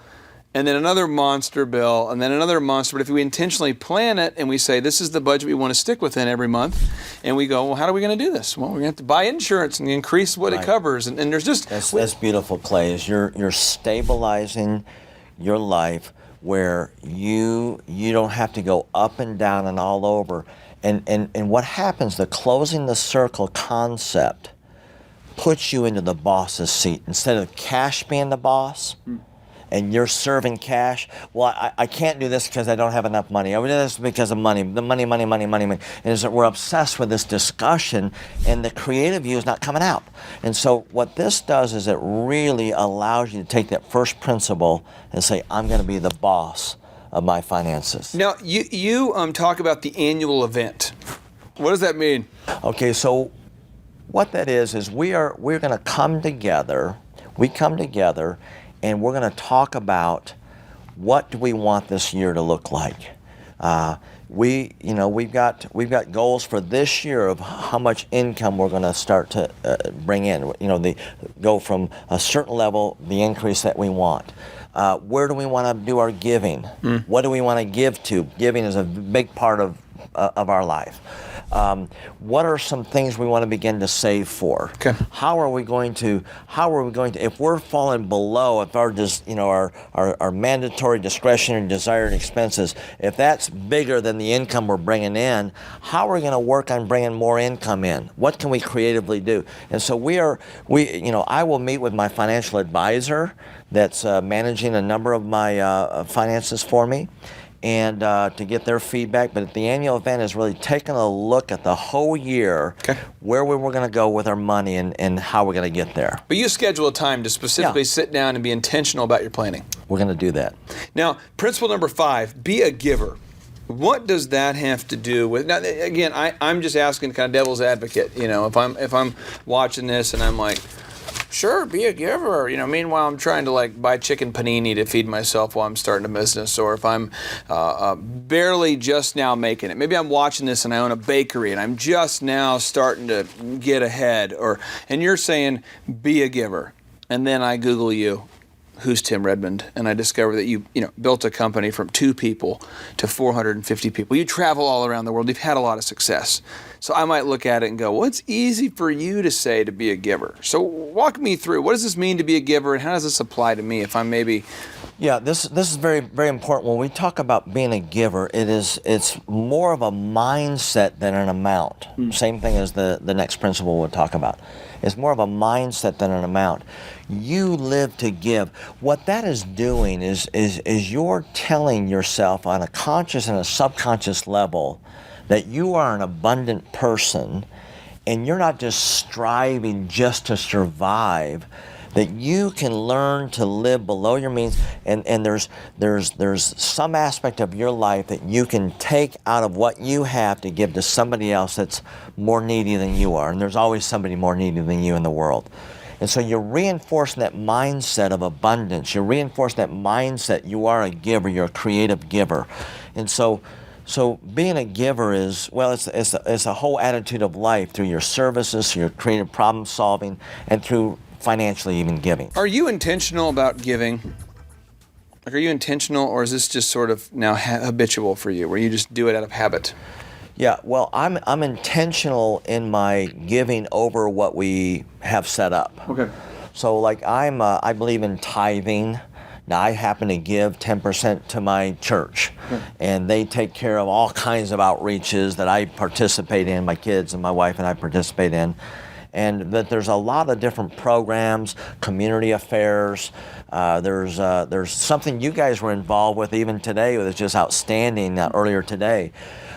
Speaker 4: and then another monster bill, and then another monster. But if we intentionally plan it and we say, this is the budget we want to stick within every month, and we go, well, how are we going to do this? Well, we're going to have to buy insurance and increase what it covers. And there's just...
Speaker 5: That's beautiful, Clay, is you're stabilizing your life where you don't have to go up and down and all over. And what happens, the closing the circle concept puts you into the boss's seat. Instead of cash being the boss, and you're serving cash, well, I can't do this because I don't have enough money. I would do this because of money. The money. And is that we're obsessed with this discussion, and the creative view is not coming out. And so what this does is it really allows you to take that first principle and say, I'm going to be the boss of my finances.
Speaker 4: Now, you talk about the annual event. What does that mean?
Speaker 5: Okay, so what that is we're going to come together. We come together, and we're going to talk about what do we want this year to look like. We've got goals for this year of how much income we're going to start to bring in. Go from a certain level, the increase that we want. Where do we want to do our giving? What do we want to give to? Giving is a big part of our life. What are some things we want to begin to save for?
Speaker 4: Okay.
Speaker 5: How are we going to, if we're falling below, if our our mandatory discretionary desired expenses, if that's bigger than the income we're bringing in, how are we going to work on bringing more income in? What can we creatively do? And so I will meet with my financial advisor that's managing a number of my finances for me, and to get their feedback. But the annual event is really taking a look at the whole year, where we were going to go with our money and how we're going to get there.
Speaker 4: But you schedule a time to specifically sit down and be intentional about your planning.
Speaker 5: We're going to do that.
Speaker 4: Now, principle number 5, be a giver. What does that have to do with? Now, again, I'm just asking, kind of devil's advocate. If I'm watching this and I'm like, sure, be a giver. Meanwhile, I'm trying to buy chicken panini to feed myself while I'm starting a business, or if I'm barely just now making it. Maybe I'm watching this and I own a bakery and I'm just now starting to get ahead. And you're saying, be a giver. And then I Google you, who's Tim Redmond, and I discover that you built a company from 2 people to 450 people. You travel all around the world. You've had a lot of success. So I might look at it and go, well, it's easy for you to say to be a giver. So walk me through. What does this mean to be a giver, and how does this apply to me if I'm maybe...
Speaker 5: Yeah, this is very, very important. When we talk about being a giver, it's more of a mindset than an amount. Same thing as the next principle we'll talk about. It's more of a mindset than an amount. You live to give. What that is doing is you're telling yourself on a conscious and a subconscious level that you are an abundant person, and you're not just striving just to survive, that you can learn to live below your means, and there's some aspect of your life that you can take out of what you have to give to somebody else that's more needy than you are, and there's always somebody more needy than you in the world. And so you're reinforcing that mindset of abundance. You're reinforcing that mindset you are a giver, you're a creative giver. And so being a giver is, it's a whole attitude of life through your services, through your creative problem solving, and through financially even giving.
Speaker 4: Are you intentional about giving? Are you intentional, or is this just sort of now habitual for you, where you just do it out of habit?
Speaker 5: Yeah, well, I'm intentional in my giving over what we have set up.
Speaker 4: Okay.
Speaker 5: So I believe in tithing. Now, I happen to give 10% to my church, and they take care of all kinds of outreaches that I participate in, my kids and my wife and I participate in. And that there's a lot of different programs, community affairs. There's something you guys were involved with even today that's just outstanding earlier today.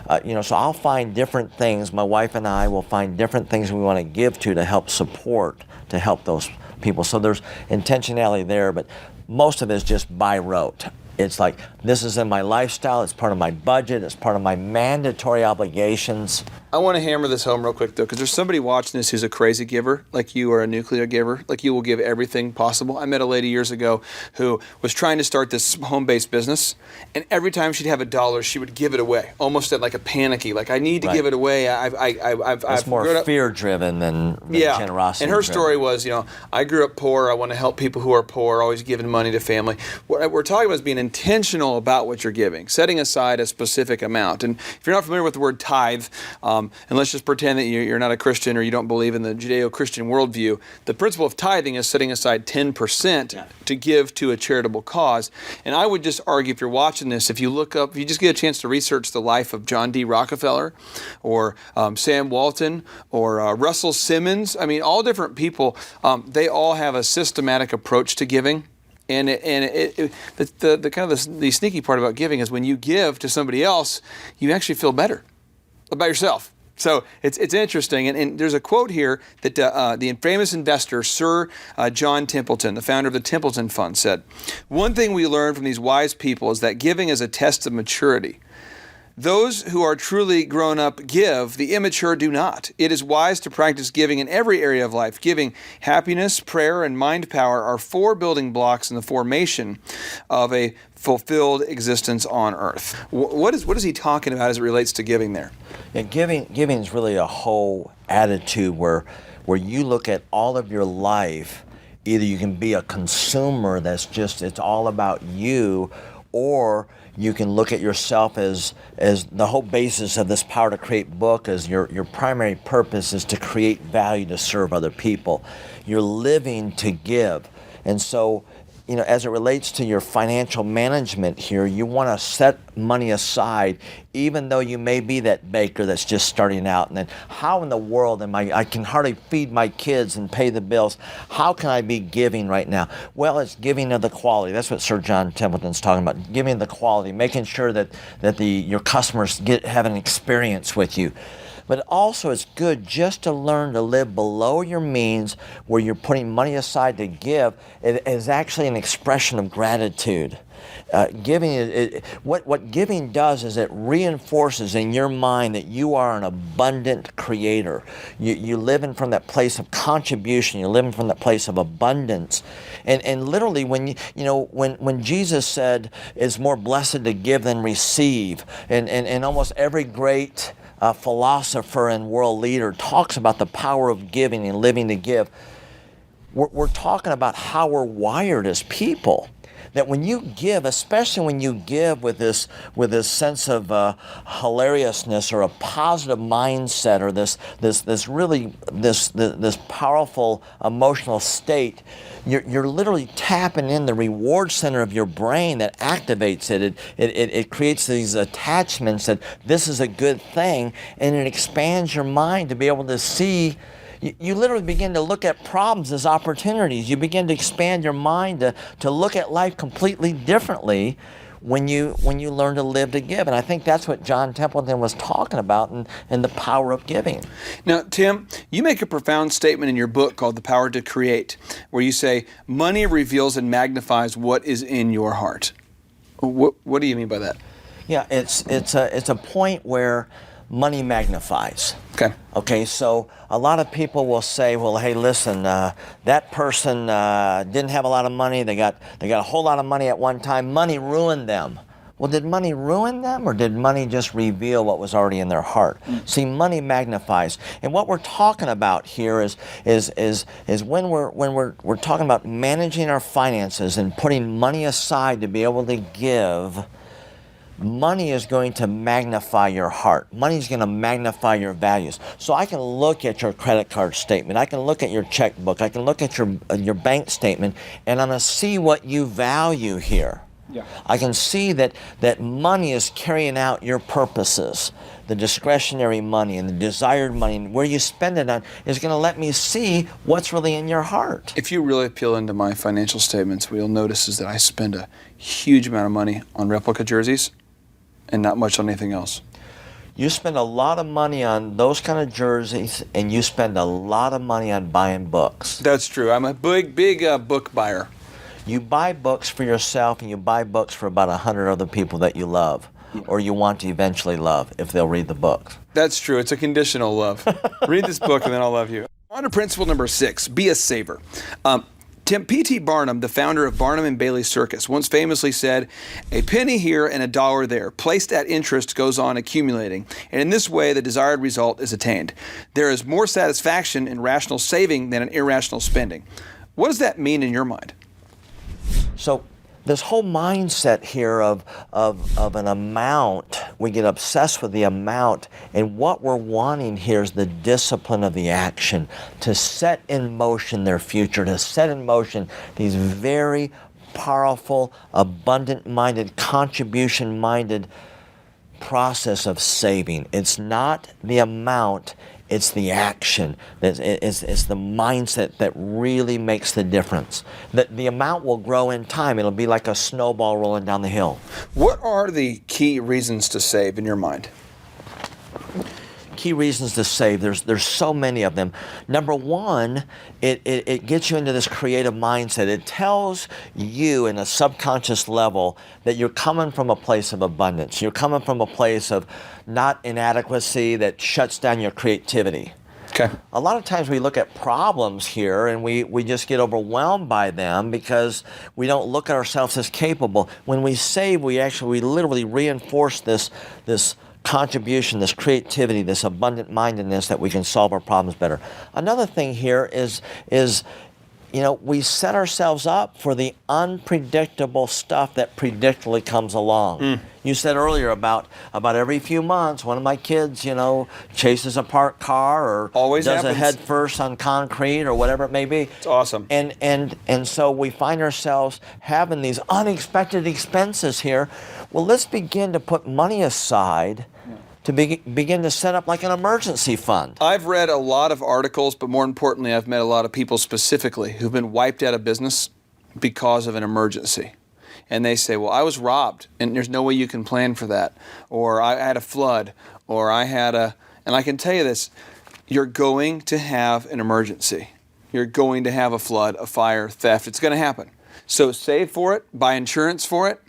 Speaker 5: So I'll find different things. My wife and I will find different things we want to give to help support, to help those people. So there's intentionality there, but most of it is just by rote. It's like, this is in my lifestyle, it's part of my budget, it's part of my mandatory obligations.
Speaker 4: I want to hammer this home real quick, though, because there's somebody watching this who's a crazy giver, like you are a nuclear giver, like you will give everything possible. I met a lady years ago who was trying to start this home-based business, and every time she'd have $1, she would give it away, almost at like a panicky, like, I need to give it away.
Speaker 5: It's more fear-driven than generosity.
Speaker 4: And her story was, I grew up poor, I want to help people who are poor, always giving money to family. What we're talking about is being intentional about what you're giving, setting aside a specific amount. And if you're not familiar with the word tithe, and let's just pretend that you're not a Christian or you don't believe in the Judeo-Christian worldview, the principle of tithing is setting aside 10% to give to a charitable cause. And I would just argue, if you're watching this, if you just get a chance to research the life of John D. Rockefeller or Sam Walton or Russell Simmons, all different people, they all have a systematic approach to giving. And the sneaky part about giving is when you give to somebody else, you actually feel better about yourself. So it's interesting. And there's a quote here that the famous investor, Sir John Templeton, the founder of the Templeton Fund, said, "One thing we learn from these wise people is that giving is a test of maturity. Those who are truly grown up give, the immature do not. It is wise to practice giving in every area of life. Giving, happiness, prayer, and mind power are 4 building blocks in the formation of a fulfilled existence on earth." What is he talking about as it relates to giving there?
Speaker 5: Yeah, giving is really a whole attitude where you look at all of your life. Either you can be a consumer that's just, it's all about you, or You can look at yourself as the whole basis of this Power to Create book is your primary purpose is to create value to serve other people. You're living to give. And so, as it relates to your financial management here, you want to set money aside, even though you may be that baker that's just starting out. And then, how in the world I can hardly feed my kids and pay the bills. How can I be giving right now? Well, it's giving of the quality. That's what Sir John Templeton's talking about, giving the quality, making sure that your customers have an experience with you. But also it's good just to learn to live below your means where you're putting money aside to give. It is actually an expression of gratitude. What giving does is it reinforces in your mind that you are an abundant creator. You live in from that place of contribution. You're living from that place of abundance. And literally when Jesus said it's more blessed to give than receive, and almost every great philosopher and world leader talks about the power of giving and living to give. We're talking about how we're wired as people. That when you give, especially when you give with this sense of hilariousness or a positive mindset or this powerful emotional state, you're literally tapping in the reward center of your brain that activates it. It creates these attachments that this is a good thing, and it expands your mind to be able to see. You literally begin to look at problems as opportunities. You begin to expand your mind to look at life completely differently when you learn to live to give. And I think that's what John Templeton was talking about in the power of giving.
Speaker 4: Now, Tim, you make a profound statement in your book called The Power to Create, where you say, money reveals and magnifies what is in your heart. What do you mean by that?
Speaker 5: Yeah, it's a point where money magnifies. Okay, so a lot of people will say, well, hey, listen, that person didn't have a lot of money. They got a whole lot of money at one time. Money ruined them. Well, did money ruin them, or did money just reveal what was already in their heart? See, money magnifies. And what we're talking about here is when we're talking about managing our finances and putting money aside to be able to give. Money is going to magnify your heart. Money is going to magnify your values. So I can look at your credit card statement. I can look at your checkbook. I can look at your bank statement, and I'm going to see what you value here. Yeah. I can see that money is carrying out your purposes. The discretionary money and the desired money, and where you spend it on, is going to let me see what's really in your heart.
Speaker 4: If you really peel into my financial statements, what you'll notice is that I spend a huge amount of money on replica jerseys and not much on anything else.
Speaker 5: You spend a lot of money on those kind of jerseys, and you spend a lot of money on buying books.
Speaker 4: That's true. I'm a big book buyer.
Speaker 5: You buy books for yourself, and you buy books for about 100 other people that you love, or you want to eventually love if they'll read the books.
Speaker 4: That's true. It's a conditional love. Read this book, and then I'll love you. On to principle number 6, be a saver. Tim P.T. Barnum, the founder of Barnum and Bailey Circus, once famously said, "A penny here and a dollar there, placed at interest, goes on accumulating, and in this way the desired result is attained. There is more satisfaction in rational saving than in irrational spending." What does that mean in your mind?
Speaker 5: So this whole mindset here of an amount, we get obsessed with the amount, and what we're wanting here is the discipline of the action, to set in motion their future, to set in motion these very powerful, abundant-minded, contribution-minded process of saving. It's not the amount, it's the action. It's the mindset that really makes the difference. The amount will grow in time. It'll be like a snowball rolling down the hill.
Speaker 4: What are the key reasons to save in your mind?
Speaker 5: Key reasons to save. There's so many of them. Number one, it gets you into this creative mindset. It tells you in a subconscious level that you're coming from a place of abundance. You're coming from a place of not inadequacy that shuts down your creativity.
Speaker 4: Okay.
Speaker 5: A lot of times we look at problems here and we just get overwhelmed by them because we don't look at ourselves as capable. When we save, we literally reinforce this contribution, this creativity, this abundant mindedness that we can solve our problems better. Another thing here is we set ourselves up for the unpredictable stuff that predictably comes along. You said earlier about every few months, one of my kids, chases a parked car or
Speaker 4: Always
Speaker 5: does
Speaker 4: happens.
Speaker 5: a head first on concrete or whatever it may be.
Speaker 4: It's awesome.
Speaker 5: And so we find ourselves having these unexpected expenses here. Well, let's begin to put money aside to begin to set up like an emergency fund.
Speaker 4: I've read a lot of articles, but more importantly, I've met a lot of people specifically who've been wiped out of business because of an emergency. And they say, well, I was robbed, and there's no way you can plan for that. Or I had a flood, or I had and I can tell you this, you're going to have an emergency. You're going to have a flood, a fire, theft. It's going to happen. So save for it, buy insurance for it,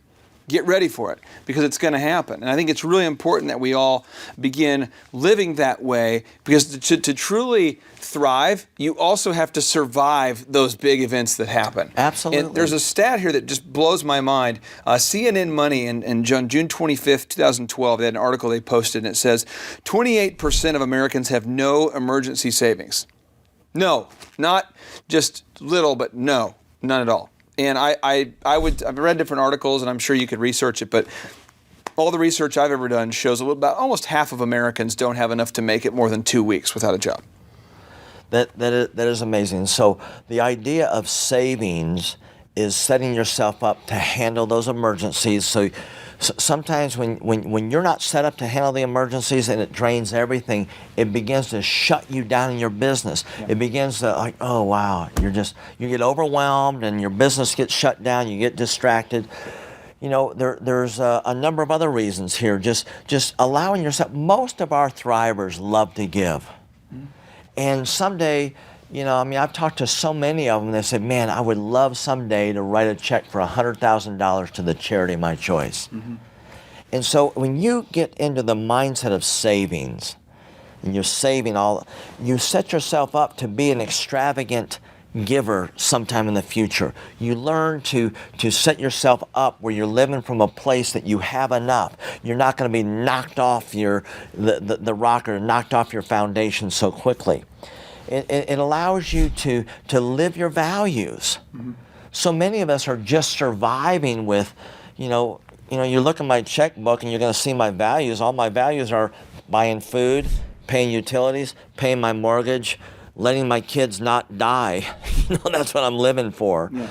Speaker 4: get ready for it, because it's going to happen. And I think it's really important that we all begin living that way, because to truly thrive, you also have to survive those big events that happen.
Speaker 5: Absolutely.
Speaker 4: And there's a stat here that just blows my mind. CNN Money in June 25th, 2012, they had an article they posted, and it says 28% of Americans have no emergency savings. No, not just little, but no, none at all. And I've read different articles, and I'm sure you could research it, but all the research I've ever done shows about almost half of Americans don't have enough to make it more than 2 weeks without a job.
Speaker 5: That is amazing. So the idea of savings is setting yourself up to handle those emergencies. So sometimes when you're not set up to handle the emergencies and it drains everything, it begins to shut you down in your business. Yeah. It begins to oh wow, you get overwhelmed and your business gets shut down, you get distracted. There's a number of other reasons here. Just allowing yourself, most of our thrivers love to give. And someday, I've talked to so many of them, they said, man, I would love someday to write a check for $100,000 to the charity of my choice. And so when you get into the mindset of savings, and you're saving you set yourself up to be an extravagant giver sometime in the future. You learn to set yourself up where you're living from a place that you have enough. You're not going to be knocked off the rocker, knocked off your foundation so quickly. It allows you to live your values. So many of us are just surviving with, you look at my checkbook and you're going to see my values. All my values are buying food, paying utilities, paying my mortgage, letting my kids not die. That's what I'm living for. Yeah.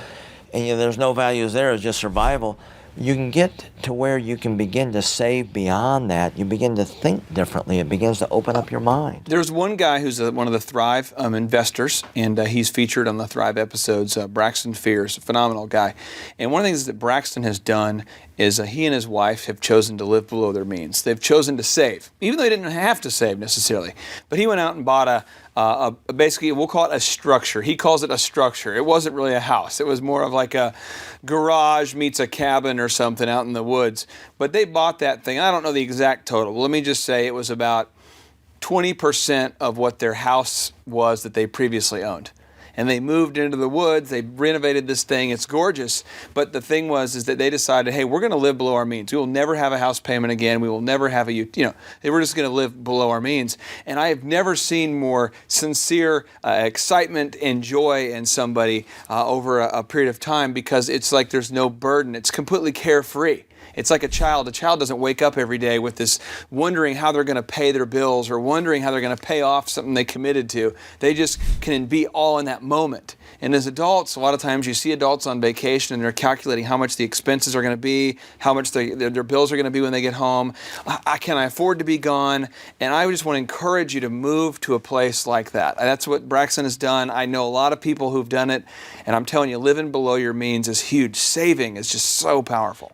Speaker 5: And there's no values there, it's just survival. You can get to where you can begin to save beyond that. You begin to think differently. It begins to open up your mind.
Speaker 4: There's one guy who's one of the Thrive investors, and he's featured on the Thrive episodes, Braxton Fears, a phenomenal guy. And one of the things that Braxton has done is he and his wife have chosen to live below their means. They've chosen to save, even though they didn't have to save necessarily. But he went out and bought basically, we'll call it a structure. He calls it a structure. It wasn't really a house. It was more of like a garage meets a cabin or something out in the woods. But they bought that thing. I don't know the exact total. Let me just say it was about 20% of what their house was that they previously owned. And they moved into the woods, they renovated this thing, it's gorgeous. But the thing is that they decided, hey, we're gonna live below our means. We will never have a house payment again. We will never have they were just gonna live below our means. And I have never seen more sincere excitement and joy in somebody over a period of time, because it's like there's no burden. It's completely carefree. It's like a child. A child doesn't wake up every day with this wondering how they're going to pay their bills or wondering how they're going to pay off something they committed to. They just can be all in that moment. And as adults, a lot of times you see adults on vacation and they're calculating how much the expenses are going to be, how much their bills are going to be when they get home. Can I afford to be gone? And I just want to encourage you to move to a place like that. That's what Braxton has done. I know a lot of people who've done it, and I'm telling you, living below your means is huge. Saving is just so powerful.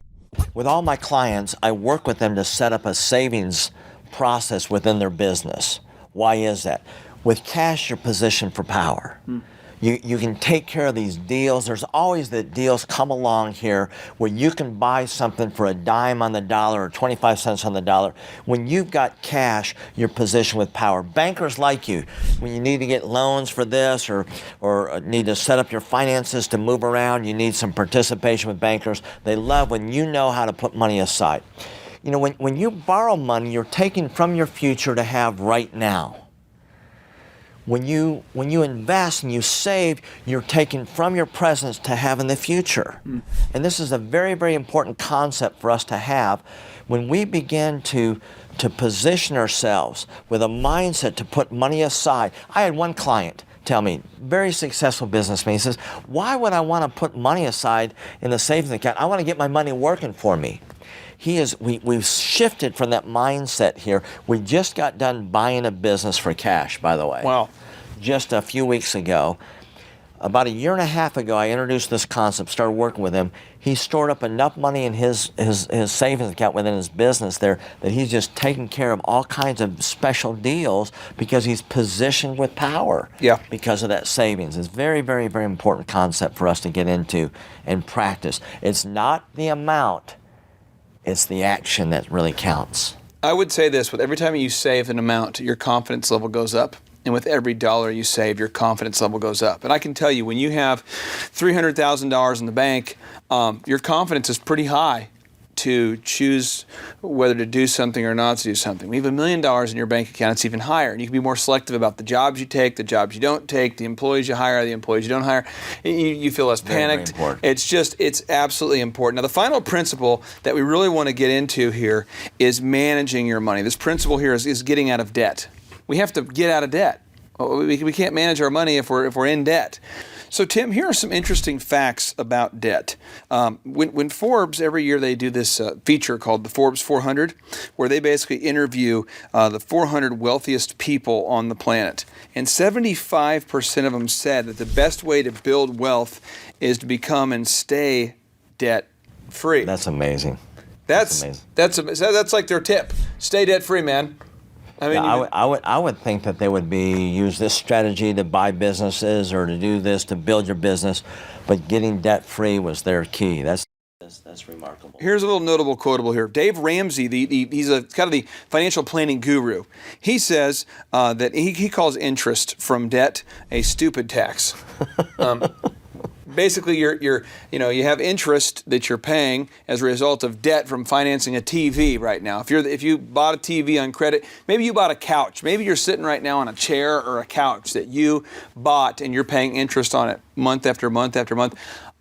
Speaker 5: With all my clients, I work with them to set up a savings process within their business. Why is that? With cash, you're positioned for power. You can take care of these deals. There's always the deals come along here where you can buy something for a dime on the dollar or 25 cents on the dollar. When you've got cash, you're positioned with power. Bankers like you. When you need to get loans for this or need to set up your finances to move around, you need some participation with bankers. They love when you know how to put money aside. When you borrow money, you're taking from your future to have right now. when you invest and you save, you're taking from your present to have in the future. And this is a very, very important concept for us to have. When we begin to position ourselves with a mindset to put money aside. I had one client tell me, very successful businessman, he says, why would I want to put money aside in the savings account? I want to get my money working for me. We've shifted from that mindset here. We just got done buying a business for cash, by the way.
Speaker 4: Wow.
Speaker 5: Just a few weeks ago. About a year and a half ago, I introduced this concept, started working with him. He stored up enough money in his savings account within his business there that he's just taking care of all kinds of special deals because he's positioned with power because of that savings. It's very, very, very important concept for us to get into and practice. It's not the amount, it's the action that really counts.
Speaker 4: I would say this, with every time you save an amount, your confidence level goes up. And with every dollar you save, your confidence level goes up. And I can tell you, when you have $300,000 in the bank, your confidence is pretty high to choose whether to do something or not to do something. When you have $1 million in your bank account, it's even higher. And you can be more selective about the jobs you take, the jobs you don't take, the employees you hire, the employees you don't hire. You feel less panicked.
Speaker 5: Very important.
Speaker 4: It's absolutely important. Now, the final principle that we really want to get into here is managing your money. This principle here is getting out of debt. We have to get out of debt. We can't manage our money if we're in debt. So, Tim, here are some interesting facts about debt. When Forbes, every year they do this feature called the Forbes 400, where they basically interview the 400 wealthiest people on the planet. And 75% of them said that the best way to build wealth is to become and stay debt-free.
Speaker 5: That's amazing.
Speaker 4: That's like their tip. Stay debt-free, man. I mean,
Speaker 5: I would think that they would use this strategy to buy businesses or to do this to build your business, but getting debt free was their key. That's remarkable.
Speaker 4: Here's a little notable quotable here. Dave Ramsey, he's kind of the financial planning guru. He says that he calls interest from debt a stupid tax. Basically, you have interest that you're paying as a result of debt from financing a TV right now. If you bought a TV on credit, maybe you bought a couch. Maybe you're sitting right now on a chair or a couch that you bought and you're paying interest on it month after month after month.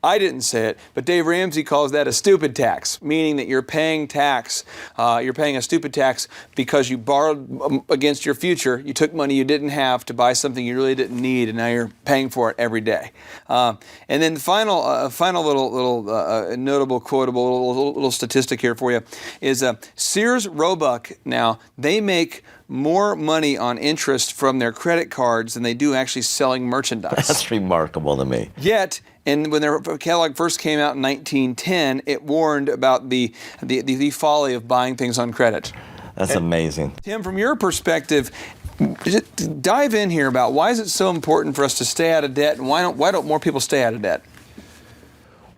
Speaker 4: I didn't say it, but Dave Ramsey calls that a stupid tax, meaning that you're paying tax. You're paying a stupid tax because you borrowed against your future. You took money you didn't have to buy something you really didn't need, and now you're paying for it every day. And then the final little notable, quotable little statistic here for you is Sears Roebuck. Now they make more money on interest from their credit cards than they do actually selling merchandise.
Speaker 5: That's remarkable to me.
Speaker 4: Yet, and when their catalog first came out in 1910, it warned about the folly of buying things on credit.
Speaker 5: That's amazing.
Speaker 4: Tim, from your perspective, dive in here about why is it so important for us to stay out of debt, and why don't more people stay out of debt?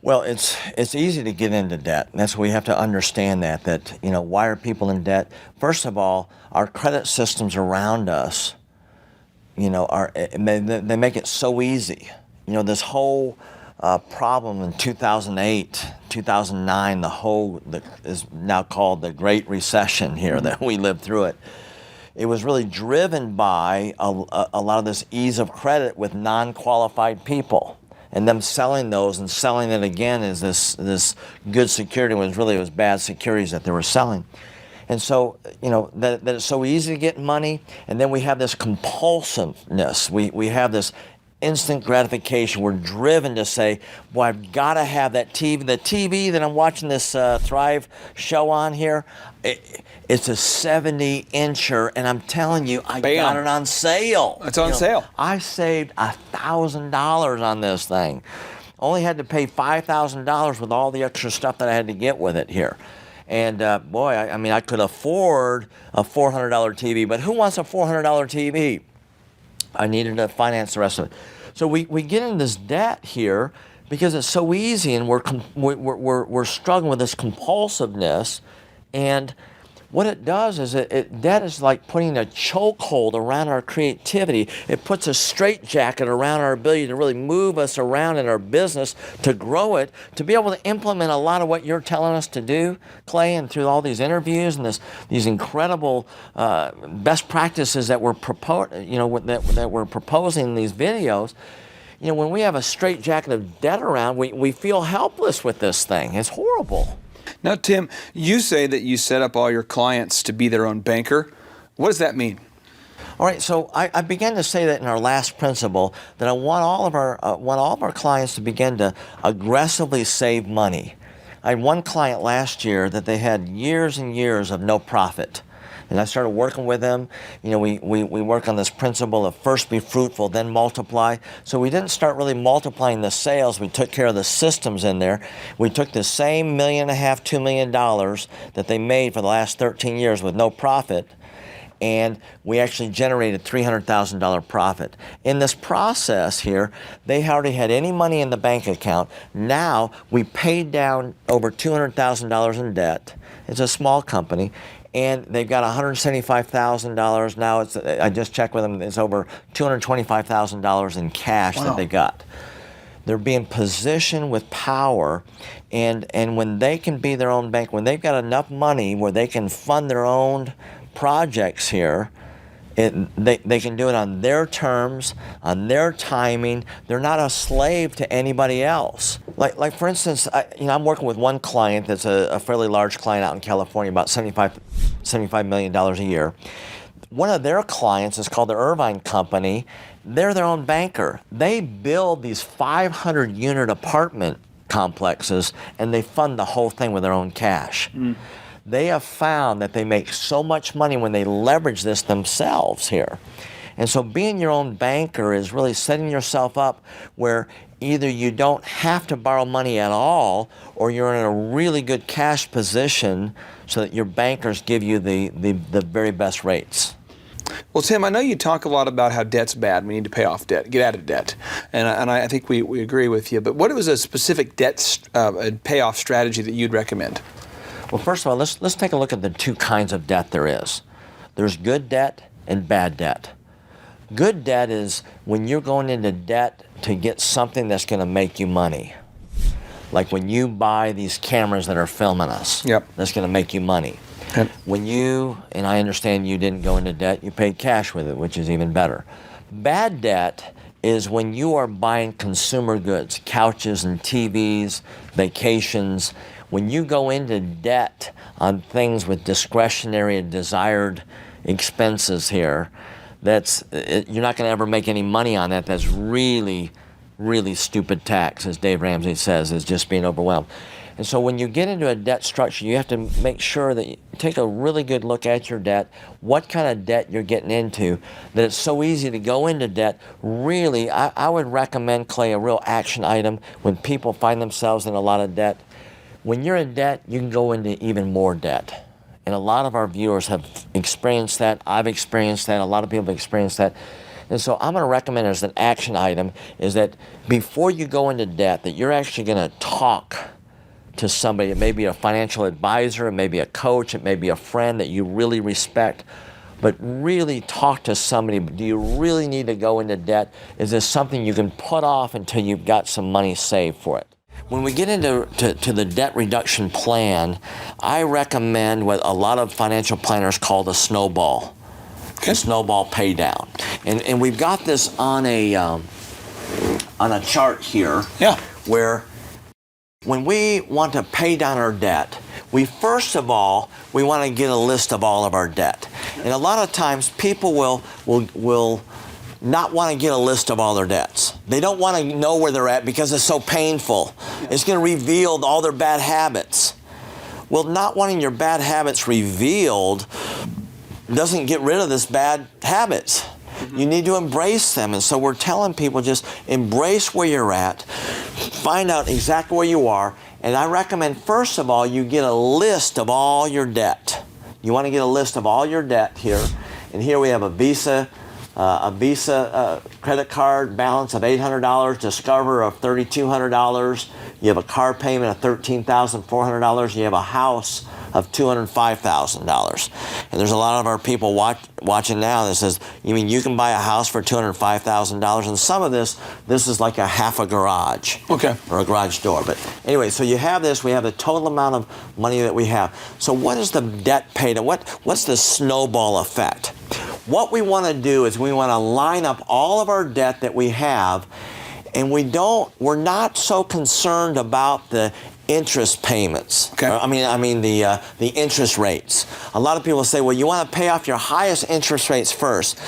Speaker 5: Well, it's easy to get into debt. That's we have to understand that why are people in debt? First of all, our credit systems around us, they make it so easy. This whole problem in 2008, 2009, that is now called the Great Recession here that we lived through it. It was really driven by a lot of this ease of credit with non-qualified people. And them selling those and selling it again as this good security when it was bad securities that they were selling. And so, that it's so easy to get money, and then we have this compulsiveness. We have this instant gratification. We're driven to say, well, I've got to have that TV. The TV that I'm watching this Thrive show on here, it's a 70-incher, and I'm telling you, I got it on sale.
Speaker 4: It's on sale.
Speaker 5: I saved $1,000 on this thing. Only had to pay $5,000 with all the extra stuff that I had to get with it here. And I could afford a $400 TV, but who wants a $400 TV? I needed to finance the rest of it. So we get in this debt here because it's so easy, and we're struggling with this compulsiveness, and what it does is debt is like putting a chokehold around our creativity. It puts a straitjacket around our ability to really move us around in our business, to grow it, to be able to implement a lot of what you're telling us to do, Clay, and through all these interviews and these incredible best practices that we're that we're proposing in these videos. When we have a straitjacket of debt around, we feel helpless with this thing. It's horrible.
Speaker 4: Now, Tim, you say that you set up all your clients to be their own banker. What does that mean?
Speaker 5: All right, so I began to say that in our last principle, that I want all of our clients to begin to aggressively save money. I had one client last year that they had years and years of no profit. And I started working with them. We work on this principle of first be fruitful, then multiply. So we didn't start really multiplying the sales. We took care of the systems in there. We took the same $1.5 million, $2 million that they made for the last 13 years with no profit, and we actually generated $300,000 profit. In this process here, they hardly had any money in the bank account. Now we paid down over $200,000 in debt. It's a small company. And they've got $175,000 now. I just checked with them. It's over $225,000 in cash that they got. They're being positioned with power, and when they can be their own bank, when they've got enough money where they can fund their own projects here, they can do it on their terms, on their timing. They're not a slave to anybody else. Like for instance, I'm working with one client that's a fairly large client out in California, about $75 million a year. One of their clients is called the Irvine Company. They're their own banker. They build these 500-unit apartment complexes, and they fund the whole thing with their own cash. They have found that they make so much money when they leverage this themselves here. And so being your own banker is really setting yourself up where either you don't have to borrow money at all, or you're in a really good cash position so that your bankers give you the very best rates.
Speaker 4: Well, Tim, I know you talk a lot about how debt's bad. We need to pay off debt, get out of debt. And I think we agree with you. But what was a specific debt payoff strategy that you'd recommend?
Speaker 5: Well, first of all, let's take a look at the two kinds of debt there is. There's good debt and bad debt. Good debt is when you're going into debt to get something that's going to make you money. Like when you buy these cameras that are filming us, that's going to make you money. Yep. When and I understand you didn't go into debt, you paid cash with it, which is even better. Bad debt is when you are buying consumer goods, couches and TVs, vacations. When you go into debt on things with discretionary and desired expenses here, you're not going to ever make any money on that. That's really, really stupid tax, as Dave Ramsey says, is just being overwhelmed. And so when you get into a debt structure, you have to make sure that you take a really good look at your debt, what kind of debt you're getting into, that it's so easy to go into debt. Really, I would recommend, Clay, a real action item when people find themselves in a lot of debt. When you're in debt, you can go into even more debt. And a lot of our viewers have experienced that. I've experienced that. A lot of people have experienced that. And so I'm going to recommend as an action item is that before you go into debt, that you're actually going to talk to somebody. It may be a financial advisor, it may be a coach, it may be a friend that you really respect. But really talk to somebody. Do you really need to go into debt? Is this something you can put off until you've got some money saved for it? When we get into the debt reduction plan, I recommend what a lot of financial planners call the snowball, the snowball pay down. And we've got this on a chart here, where when we want to pay down our debt, we first of all, we want to get a list of all of our debt. And a lot of times people will not want to get a list of all their debts. They don't want to know where they're at because it's so painful. It's going to reveal all their bad habits. Well, not wanting your bad habits revealed doesn't get rid of this bad habits. You need to embrace them. And so we're telling people just embrace where you're at, find out exactly where you are. And I recommend, first of all, you get a list of all your debt. You want to get a list of all your debt here. And here we have a Visa credit card balance of $800, Discover of $3,200. You have a car payment of $13,400. You have a house of $205,000. And there's a lot of our people watching now that says, you mean you can buy a house for $205,000? And some of this is like a half a garage.
Speaker 4: Okay.
Speaker 5: Or a garage door. But anyway, so you have this, we have the total amount of money that we have. So what is the debt paid? What's the snowball effect? What we want to do is we want to line up all of our debt that we have, and we're not so concerned about the interest payments.
Speaker 4: Okay.
Speaker 5: I mean the interest rates. A lot of people say, well, you want to pay off your highest interest rates first.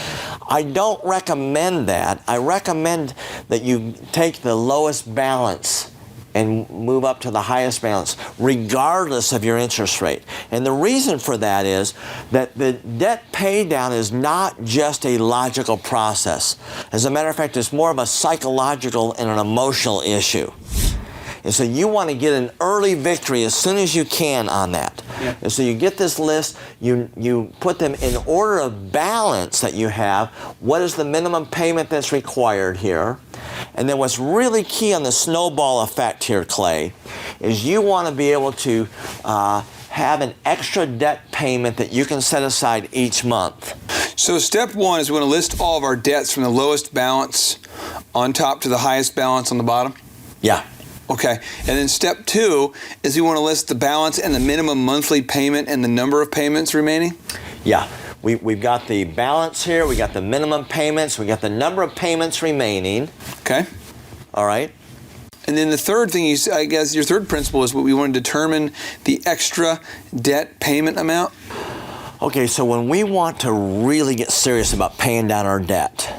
Speaker 5: I don't recommend that. I recommend that you take the lowest balance and move up to the highest balance, regardless of your interest rate. And the reason for that is that the debt pay down is not just a logical process. As a matter of fact, it's more of a psychological and an emotional issue. And so you want to get an early victory as soon as you can on that. Yeah. And so you get this list, you put them in order of balance that you have. What is the minimum payment that's required here? And then what's really key on the snowball effect here, Clay, is you want to be able to have an extra debt payment that you can set aside each month.
Speaker 4: So step one is we want to list all of our debts from the lowest balance on top to the highest balance on the bottom?
Speaker 5: Yeah.
Speaker 4: Okay. And then step two is we want to list the balance and the minimum monthly payment and the number of payments remaining?
Speaker 5: Yeah. We've got the balance here, we got the minimum payments, we got the number of payments remaining.
Speaker 4: Okay.
Speaker 5: All right.
Speaker 4: And then the third thing, I guess your third principle is what we want to determine the extra debt payment amount.
Speaker 5: Okay, so when we want to really get serious about paying down our debt,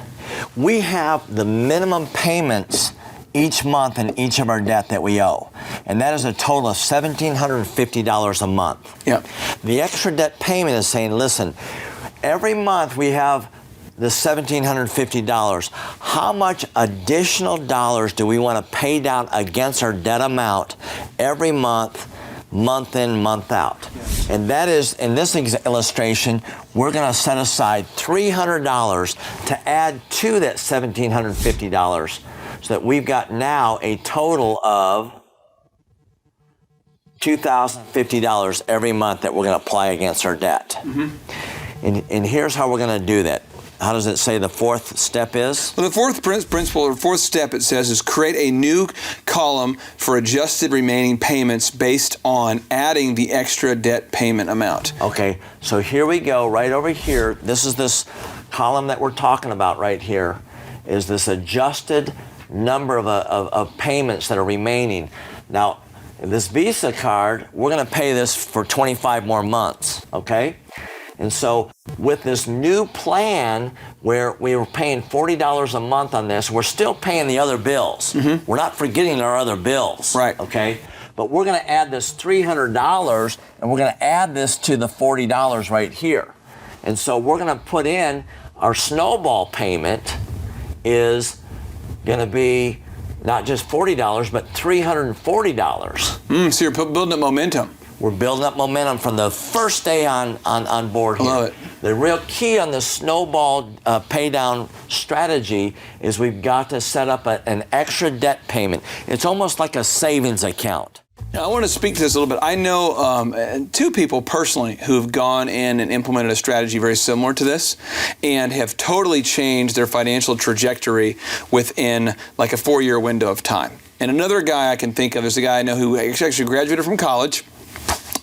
Speaker 5: we have the minimum payments each month in each of our debt that we owe. And that is a total of $1,750 a month.
Speaker 4: Yeah.
Speaker 5: The extra debt payment is saying, listen, every month we have the $1,750. How much additional dollars do we want to pay down against our debt amount every month, month in, month out? Yeah. And that is, in this illustration, we're going to set aside $300 to add to that $1,750 so that we've got now a total of $2,050 every month that we're going to apply against our debt. Mm-hmm. And here's how we're going to do that. How does it say the fourth step is?
Speaker 4: Well, the fourth principle, or fourth step, it says, is create a new column for adjusted remaining payments based on adding the extra debt payment amount.
Speaker 5: Okay, so here we go, right over here. This is this column that we're talking about right here, is this adjusted number of payments that are remaining. Now, this Visa card, we're going to pay this for 25 more months, okay? And so with this new plan where we were paying $40 a month on this, we're still paying the other bills. Mm-hmm. We're not forgetting our other bills,
Speaker 4: right?
Speaker 5: Okay? But we're going to add this $300 and we're going to add this to the $40 right here. And so we're going to put in our snowball payment is going to be not just $40, but $340.
Speaker 4: So you're building up momentum.
Speaker 5: We're building up momentum from the first day on board here.
Speaker 4: I love it.
Speaker 5: The real key on the snowball pay down strategy is we've got to set up an extra debt payment. It's almost like a savings account.
Speaker 4: Now, I want to speak to this a little bit. I know two people personally who've gone in and implemented a strategy very similar to this and have totally changed their financial trajectory within like a 4-year window of time. And another guy I can think of is a guy I know who actually graduated from college,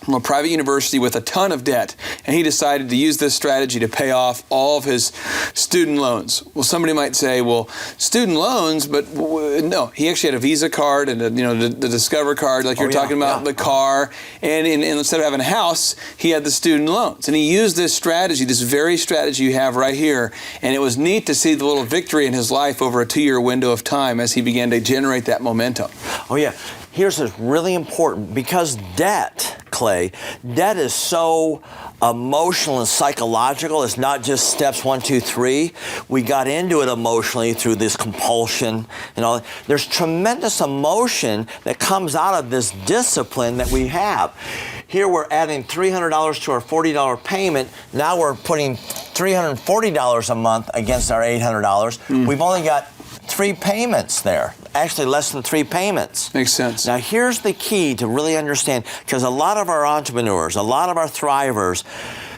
Speaker 4: from a private university with a ton of debt, and he decided to use this strategy to pay off all of his student loans. Well, somebody might say, well, student loans, but no, he actually had a Visa card and the Discover card, like you're talking about, the car, and instead of having a house, he had the student loans. And he used this strategy, this very strategy you have right here, and it was neat to see the little victory in his life over a 2-year window of time as he began to generate that momentum.
Speaker 5: Oh yeah, here's what's really important, because debt, Clay, debt is so emotional and psychological. It's not just steps 1, 2, 3. We got into it emotionally through this compulsion and all. There's tremendous emotion that comes out of this discipline that we have. Here we're adding $300 to our $40 payment. Now we're putting $340 a month against our $800. We've only got 3 payments there. Actually, less than 3 payments.
Speaker 4: Makes sense.
Speaker 5: Now, here's the key to really understand, because a lot of our entrepreneurs, a lot of our thrivers,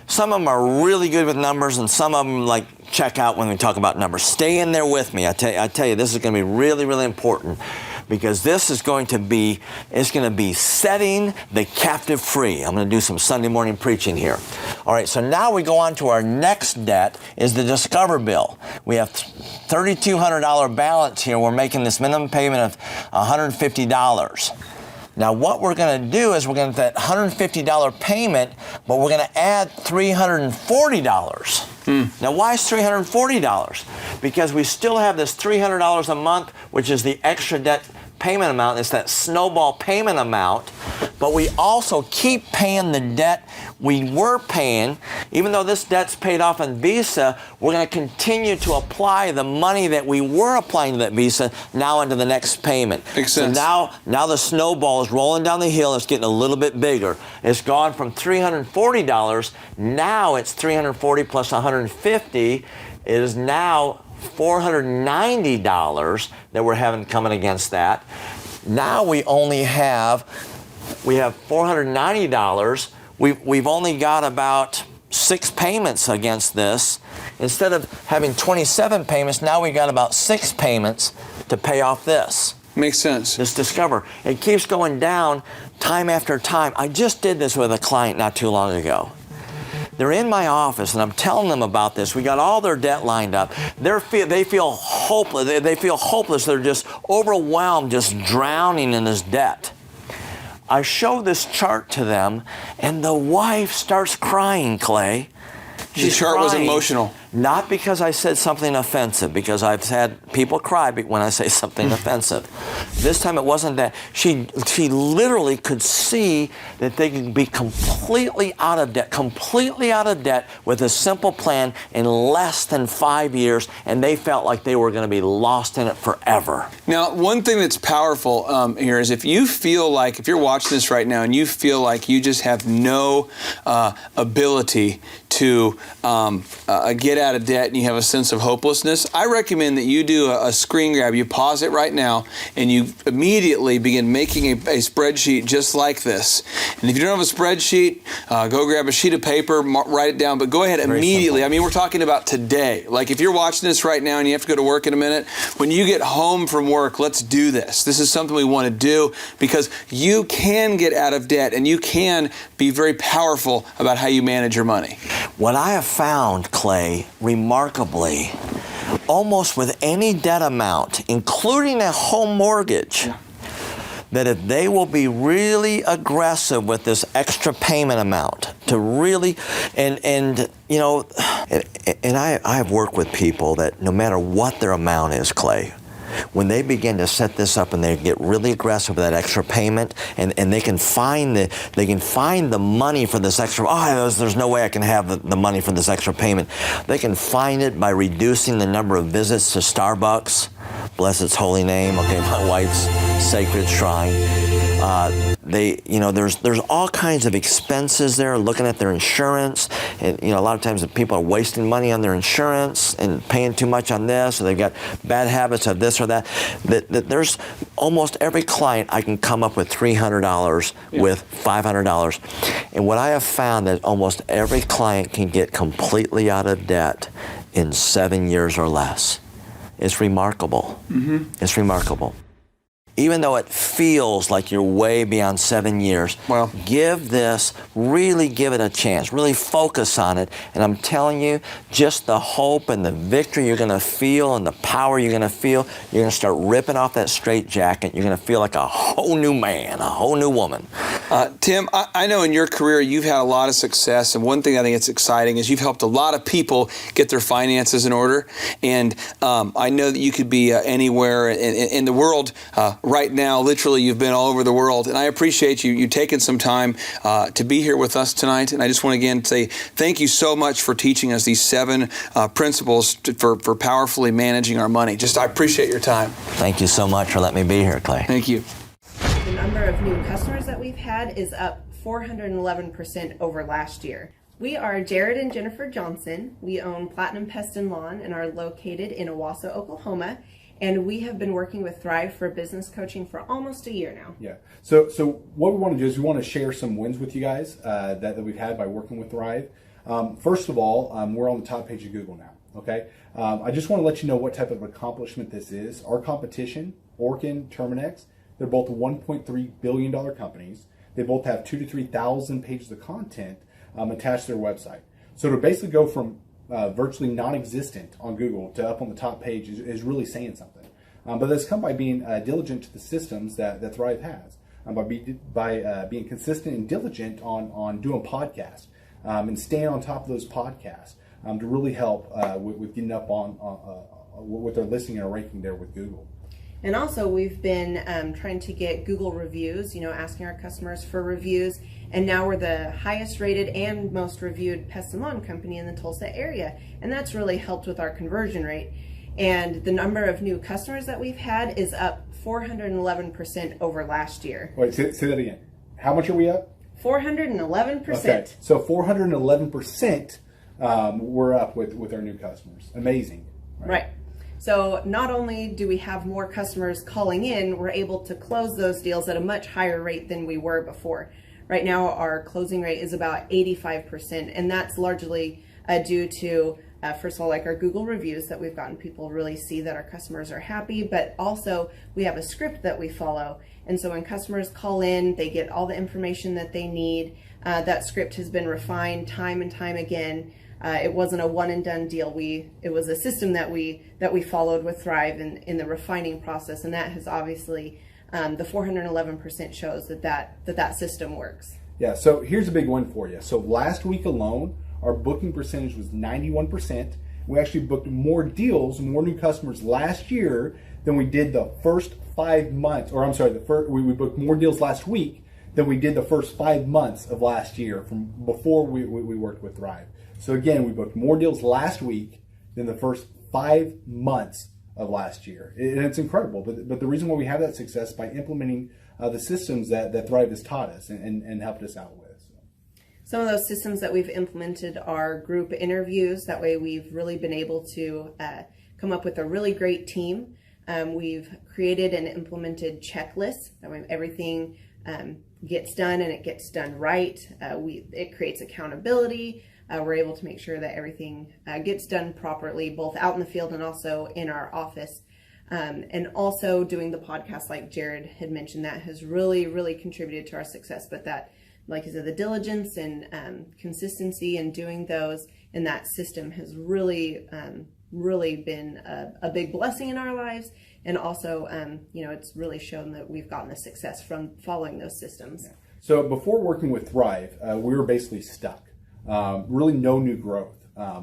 Speaker 5: some of them are really good with numbers, and some of them like check out when we talk about numbers. Stay in there with me. I tell you, this is going to be really, really important, because this is going to be, it's going to be setting the captive free. I'm going to do some Sunday morning preaching here. All right, so now we go on to our next debt, is the Discover bill. We have $3,200 balance here. We're making this minimum payment of $150. Now, what we're going to do is we're going to that $150 payment, but we're going to add $340. Now, why is $340? Because we still have this $300 a month, which is the extra debt payment amount. It's that snowball payment amount, but we also keep paying the debt we were paying. Even though this debt's paid off on Visa, we're going to continue to apply the money that we were applying to that Visa now into the next payment.
Speaker 4: Makes sense.
Speaker 5: So now the snowball is rolling down the hill. It's getting a little bit bigger. It's gone from $340. Now it's $340 plus $150. It is now $490 that we're having coming against that. Now we have $490. We've only got about 6 payments against this. Instead of having 27 payments, now we got about 6 payments to pay off this.
Speaker 4: Makes sense.
Speaker 5: This Discover. It keeps going down time after time. I just did this with a client not too long ago. They're in my office, and I'm telling them about this. We got all their debt lined up. They feel hopeless. They feel hopeless. They're just overwhelmed, just drowning in this debt. I show this chart to them, and the wife starts crying, Clay.
Speaker 4: The chart was emotional.
Speaker 5: Not because I said something offensive, because I've had people cry when I say something offensive. This time it wasn't that. She literally could see that they could be completely out of debt with a simple plan in less than 5 years, and they felt like they were going to be lost in it forever.
Speaker 4: Now, one thing that's powerful here is if you're watching this right now and you feel like you just have no ability to get out of debt and you have a sense of hopelessness, I recommend that you do a screen grab. You pause it right now and you immediately begin making a spreadsheet just like this. And if you don't have a spreadsheet, go grab a sheet of paper, write it down, but go ahead immediately. I mean, we're talking about today. Like if you're watching this right now and you have to go to work in a minute, when you get home from work, let's do this. This is something we want to do because you can get out of debt and you can be very powerful about how you manage your money.
Speaker 5: What I have found, Clay, remarkably, almost with any debt amount, including a home mortgage, that if they will be really aggressive with this extra payment amount to really, and you know, and I have worked with people that no matter what their amount is, Clay, when they begin to set this up and they get really aggressive with that extra payment, and they can find the money for this extra, there's no way I can have the money for this extra payment. They can find it by reducing the number of visits to Starbucks. Bless its holy name. Okay, my wife's sacred shrine. There's all kinds of expenses there. Looking at their insurance, and a lot of times people are wasting money on their insurance and paying too much on this, or they've got bad habits of this or that. There's almost every client I can come up with $300 with $500, and what I have found that almost every client can get completely out of debt in 7 years or less. It's remarkable. It's remarkable. Even though it feels like you're way beyond 7 years, really give it a chance. Really focus on it. And I'm telling you, just the hope and the victory you're going to feel and the power you're going to feel, you're going to start ripping off that straitjacket. You're going to feel like a whole new man, a whole new woman.
Speaker 4: Tim, I know in your career you've had a lot of success, and one thing I think it's exciting is you've helped a lot of people get their finances in order. And I know that you could be anywhere in the world right now. Literally, you've been all over the world, and I appreciate you taking some time to be here with us tonight. And I just want to again say thank you so much for teaching us these 7 principles for powerfully managing our money. I appreciate your time.
Speaker 5: Thank you so much for letting me be here, Clay.
Speaker 4: Thank you.
Speaker 6: The number of new customers that we've had is up 411% over last year. We are Jared and Jennifer Johnson. We own Platinum Pest and Lawn and are located in Owasso, Oklahoma. And we have been working with Thrive for business coaching for almost a year now.
Speaker 7: Yeah. So what we want to do is we want to share some wins with you guys that we've had by working with Thrive. First of all, we're on the top page of Google now. Okay. I just want to let you know what type of accomplishment this is. Our competition, Orkin, Terminex, they're both $1.3 billion companies. They both have 2,000 to 3,000 pages of content attached to their website. So to basically go from virtually non-existent on Google to up on the top page is really saying something. But that's come by being diligent to the systems that Thrive has, by being consistent and diligent on doing podcasts and staying on top of those podcasts to really help with getting up on with their listing and ranking there with Google.
Speaker 6: And also, we've been trying to get Google reviews, asking our customers for reviews. And now we're the highest rated and most reviewed pest and lawn company in the Tulsa area. And that's really helped with our conversion rate. And the number of new customers that we've had is up 411% over last year.
Speaker 7: Wait, say that again. How much are we up?
Speaker 6: 411%.
Speaker 7: Okay, so 411% we're up with our new customers. Amazing.
Speaker 6: Right. So not only do we have more customers calling in, we're able to close those deals at a much higher rate than we were before. Right now, our closing rate is about 85%, and that's largely due to, first of all, like our Google reviews that we've gotten people really see that our customers are happy, but also we have a script that we follow. And so when customers call in, they get all the information that they need. That script has been refined time and time again. It wasn't a one and done deal. It was a system that we followed with Thrive in the refining process, and that has obviously the 411% shows that system works.
Speaker 7: Yeah. So here's a big one for you. So last week alone, our booking percentage was 91%. We actually booked more deals, more new customers last year than we did the first 5 months. Or I'm sorry, we booked more deals last week than we did the first 5 months of last year from before we worked with Thrive. So again, we booked more deals last week than the first 5 months of last year. And it's incredible. But the reason why we have that success is by implementing the systems that Thrive has taught us and helped us out with.
Speaker 6: Some of those systems that we've implemented are group interviews. That way we've really been able to come up with a really great team. We've created and implemented checklists. That way everything gets done and it gets done right. It creates accountability. We're able to make sure that everything gets done properly, both out in the field and also in our office. And also doing the podcast, like Jared had mentioned, that has really, really contributed to our success. But that, like I said, the diligence and consistency in doing those in that system has really, really been a big blessing in our lives. And also, it's really shown that we've gotten the success from following those systems.
Speaker 7: Yeah. So before working with Thrive, we were basically stuck. Really no new growth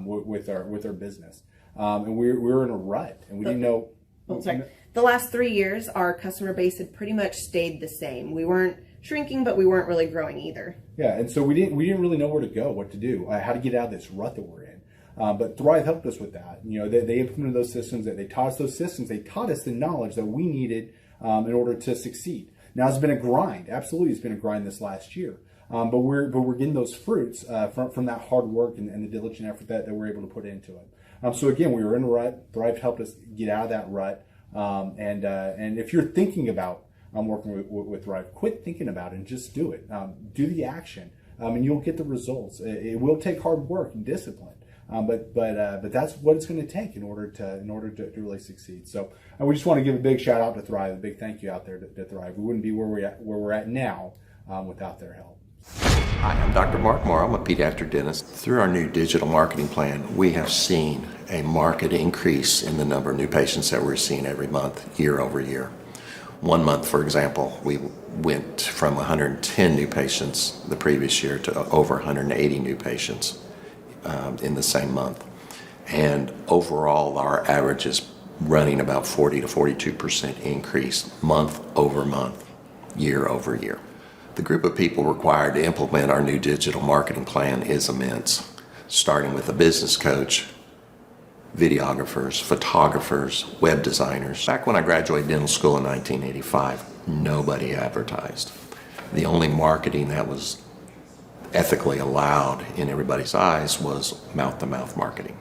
Speaker 7: with our business. And we were in a rut, and we didn't know.
Speaker 6: The last 3 years, our customer base had pretty much stayed the same. We weren't shrinking, but we weren't really growing either.
Speaker 7: Yeah, and so we didn't really know where to go, what to do, how to get out of this rut that we're in. But Thrive helped us with that. They implemented those systems. That they taught us those systems. They taught us the knowledge that we needed in order to succeed. Now it's been a grind. Absolutely, it's been a grind this last year. But we're getting those fruits from that hard work and the diligent effort that we're able to put into it. So again, we were in a rut. Thrive helped us get out of that rut. And if you're thinking about working with Thrive, quit thinking about it and just do it. Do the action, and you'll get the results. It will take hard work and discipline, but that's what it's going to take in order to really succeed. So we just want to give a big shout out to Thrive, a big thank you out there to Thrive. We wouldn't be where we're at now without their help.
Speaker 8: Hi, I'm Dr. Mark Moore. I'm a pediatric dentist. Through our new digital marketing plan, we have seen a marked increase in the number of new patients that we're seeing every month, year over year. 1 month, for example, we went from 110 new patients the previous year to over 180 new patients in the same month. And overall, our average is running about 40 to 42% increase month over month, year over year. The group of people required to implement our new digital marketing plan is immense, starting with a business coach, videographers, photographers, web designers. Back when I graduated dental school in 1985, nobody advertised. The only marketing that was ethically allowed in everybody's eyes was mouth-to-mouth marketing.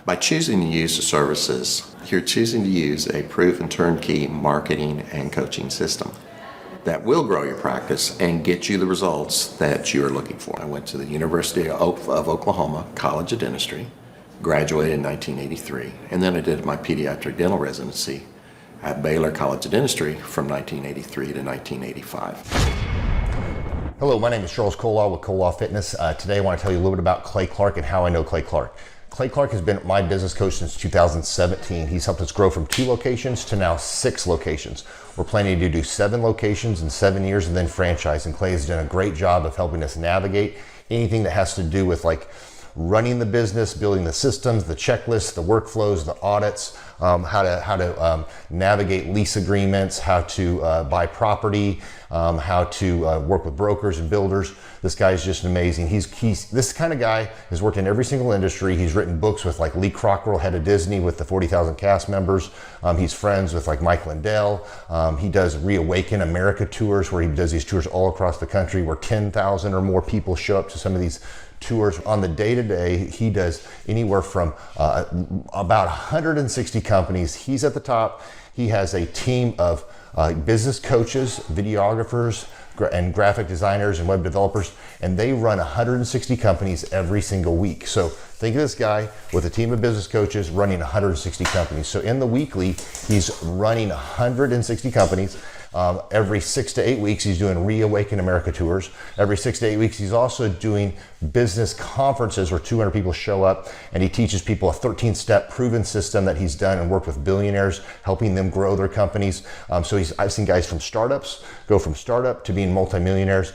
Speaker 8: By choosing to use the services, you're choosing to use a proven turnkey marketing and coaching system that will grow your practice and get you the results that you're looking for. I went to the University of Oklahoma College of Dentistry, graduated in 1983, and then I did my pediatric dental residency at Baylor College of Dentistry from 1983 to 1985.
Speaker 9: Hello, my name is Charles Kolaw with Kolaw Fitness. Today I want to tell you a little bit about Clay Clark and how I know Clay Clark. Clay Clark has been my business coach since 2017. He's helped us grow from 2 locations to now 6 locations. We're planning to do 7 locations in 7 years and then franchise. And Clay has done a great job of helping us navigate anything that has to do with like running the business, building the systems, the checklists, the workflows, the audits, how to navigate lease agreements, how to buy property, how to work with brokers and builders. This guy is just amazing. He's this kind of guy has worked in every single industry. He's written books with like Lee Cockrell, head of Disney, with the 40,000 cast members. He's friends with like Mike Lindell. He does Reawaken America tours, where he does these tours all across the country, where 10,000 or more people show up to some of these tours. On the day-to-day, he does anywhere from about 160 companies. He's at the top. He has a team of business coaches, videographers, and graphic designers and web developers, and they run 160 companies every single week. So think of this guy with a team of business coaches running 160 companies. So in the weekly, he's running 160 companies. Every 6 to 8 weeks, he's doing Reawaken America tours. Every 6 to 8 weeks, he's also doing business conferences where 200 people show up, and he teaches people a 13-step proven system that he's done and worked with billionaires, helping them grow their companies. I've seen guys from startups go from startup to being multimillionaires,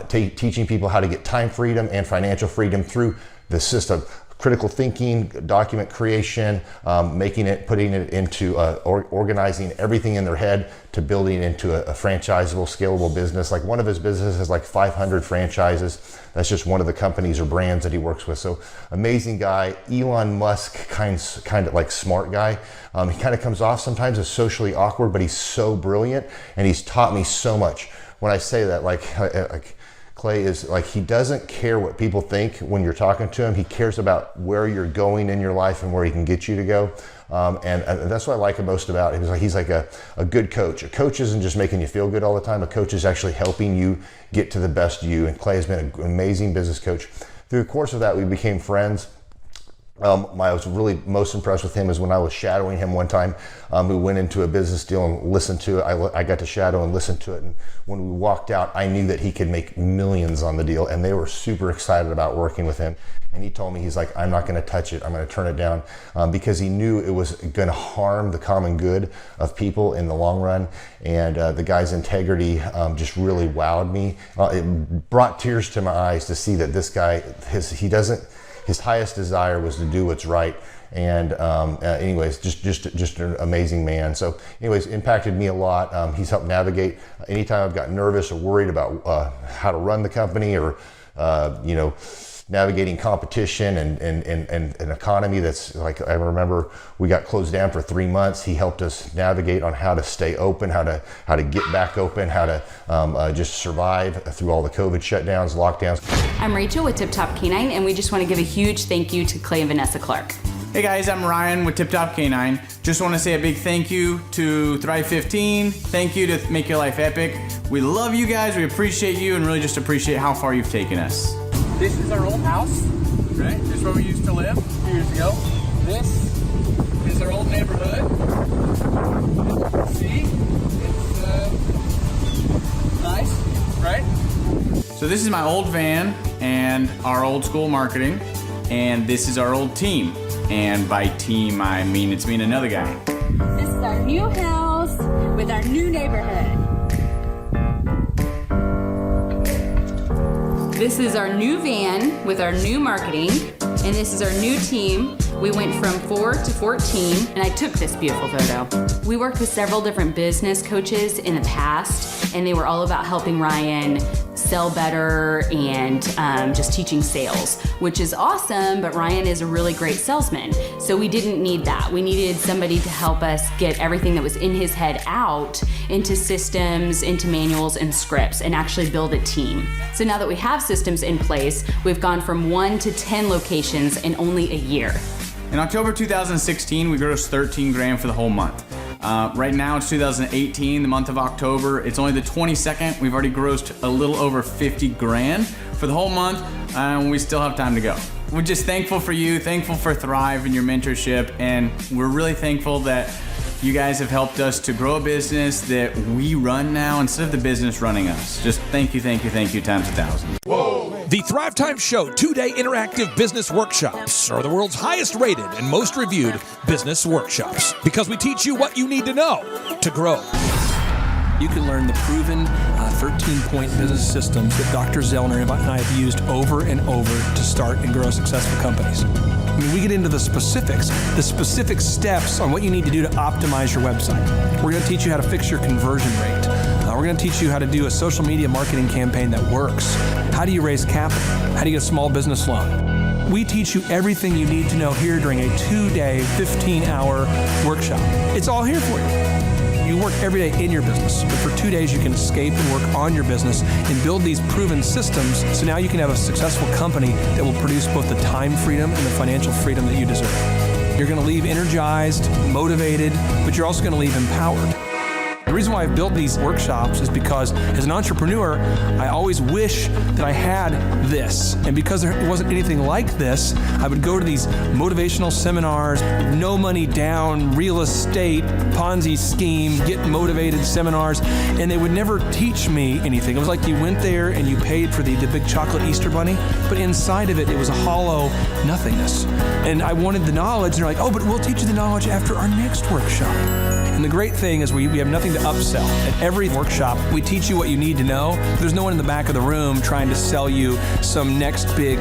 Speaker 9: teaching people how to get time freedom and financial freedom through the system. Critical thinking, document creation, putting it into organizing everything in their head to building into a franchisable, scalable business. Like one of his businesses has like 500 franchises. That's just one of the companies or brands that he works with. So amazing guy, Elon Musk kind of like smart guy. He kind of comes off sometimes as socially awkward, but he's so brilliant, and he's taught me so much. When I say that, like Clay is like, he doesn't care what people think when you're talking to him. He cares about where you're going in your life and where he can get you to go. And that's what I like most about him. He's like a good coach. A coach isn't just making you feel good all the time. A coach is actually helping you get to the best you. And Clay has been an amazing business coach. Through the course of that, we became friends. I was really most impressed with him is when I was shadowing him one time. We went into a business deal and listened to it. I got to shadow and listen to it. And when we walked out, I knew that he could make millions on the deal, and they were super excited about working with him. And he told me, he's like, I'm not going to touch it. I'm going to turn it down, because he knew it was going to harm the common good of people in the long run. And the guy's integrity just really wowed me. It brought tears to my eyes to see that this guy, his highest desire was to do what's right. And anyways, just an amazing man. So anyways, impacted me a lot. He's helped navigate anytime I've got nervous or worried about how to run the company, or navigating competition and an economy that's like, I remember we got closed down for 3 months. He helped us navigate on how to stay open, how to get back open, how to just survive through all the COVID shutdowns, lockdowns.
Speaker 10: I'm Rachel with Tip Top Canine, and we just want to give a huge thank you to Clay and Vanessa Clark.
Speaker 11: Hey guys, I'm Ryan with Tip Top Canine. Just want to say a big thank you to Thrive 15. Thank you to Make Your Life Epic. We love you guys, we appreciate you, and really just appreciate how far you've taken us. This is our old house, right? This is where we used to live a few years ago. This is our old neighborhood. See? It's nice, right? So this is my old van and our old school marketing, and this is our old team. And by team, I mean it's me and another guy.
Speaker 12: This is our new house with our new neighborhood.
Speaker 10: This is our new van with our new marketing, and this is our new team. We went from 4 to 14, and I took this beautiful photo. We worked with several different business coaches in the past, and they were all about helping Ryan sell better and just teaching sales, which is awesome, but Ryan is a really great salesman. So we didn't need that. We needed somebody to help us get everything that was in his head out into systems, into manuals and scripts, and actually build a team. So now that we have systems in place, we've gone from 1 to 10 locations in only a year.
Speaker 11: In October 2016, we grossed 13 grand for the whole month. Right now it's 2018, the month of October. It's only the 22nd. We've already grossed a little over 50 grand for the whole month, and we still have time to go. We're just thankful for you, thankful for Thrive and your mentorship, and we're really thankful that you guys have helped us to grow a business that we run now instead of the business running us. Just thank you times 1,000.
Speaker 3: The Thrivetime Show 2-day interactive business workshops are the world's highest rated and most reviewed business workshops because we teach you what you need to know to grow.
Speaker 13: You can learn the proven 13-point business systems that Dr. Zellner and I have used over and over to start and grow successful companies. I mean, we get into the specific steps on what you need to do to optimize your website. We're going to teach you how to fix your conversion rate. We're going to teach you how to do a social media marketing campaign that works. How do you raise capital? How do you get a small business loan? We teach you everything you need to know here during a 2-day, 15-hour workshop. It's all here for you. You work every day in your business, but for 2 days you can escape and work on your business and build these proven systems so now you can have a successful company that will produce both the time freedom and the financial freedom that you deserve. You're going to leave energized, motivated, but you're also going to leave empowered. The reason why I've built these workshops is because as an entrepreneur, I always wish that I had this. And because there wasn't anything like this, I would go to these motivational seminars, no money down, real estate, Ponzi scheme, get motivated seminars, and they would never teach me anything. It was like you went there and you paid for the big chocolate Easter bunny, but inside of it, it was a hollow nothingness. And I wanted the knowledge, and they're like, oh, but we'll teach you the knowledge after our next workshop. And the great thing is we have nothing to upsell. At every workshop, we teach you what you need to know. There's no one in the back of the room trying to sell you some next big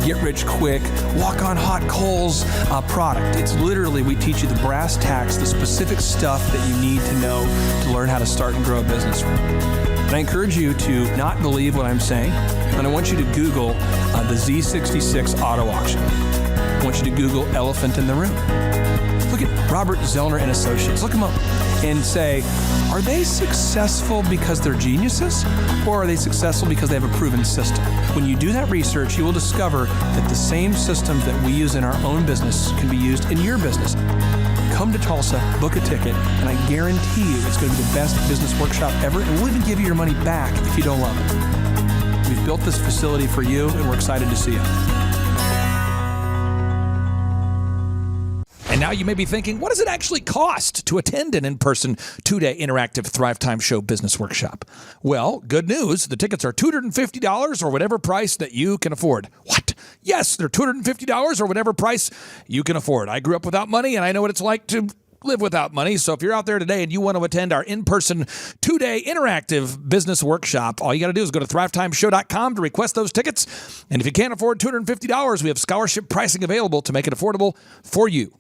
Speaker 13: get-rich-quick, walk-on-hot coals product. It's literally, we teach you the brass tacks, the specific stuff that you need to know to learn how to start and grow a business. And I encourage you to not believe what I'm saying, and I want you to Google the Z66 auto auction. I want you to Google elephant in the room. Look at Robert Zellner and Associates. Look them up and say, are they successful because they're geniuses, or are they successful because they have a proven system? When you do that research, you will discover that the same systems that we use in our own business can be used in your business. Come to Tulsa, book a ticket, and I guarantee you it's going to be the best business workshop ever, and we'll even give you your money back if you don't love it. We've built this facility for you, and we're excited to see you.
Speaker 3: And now you may be thinking, what does it actually cost to attend an in-person 2-day interactive Thrivetime Show business workshop? Well, good news. The tickets are $250 or whatever price that you can afford. What? Yes, they're $250 or whatever price you can afford. I grew up without money, and I know what it's like to live without money. So if you're out there today and you want to attend our in-person 2-day interactive business workshop, all you got to do is go to thrivetimeshow.com to request those tickets. And if you can't afford $250, we have scholarship pricing available to make it affordable for you.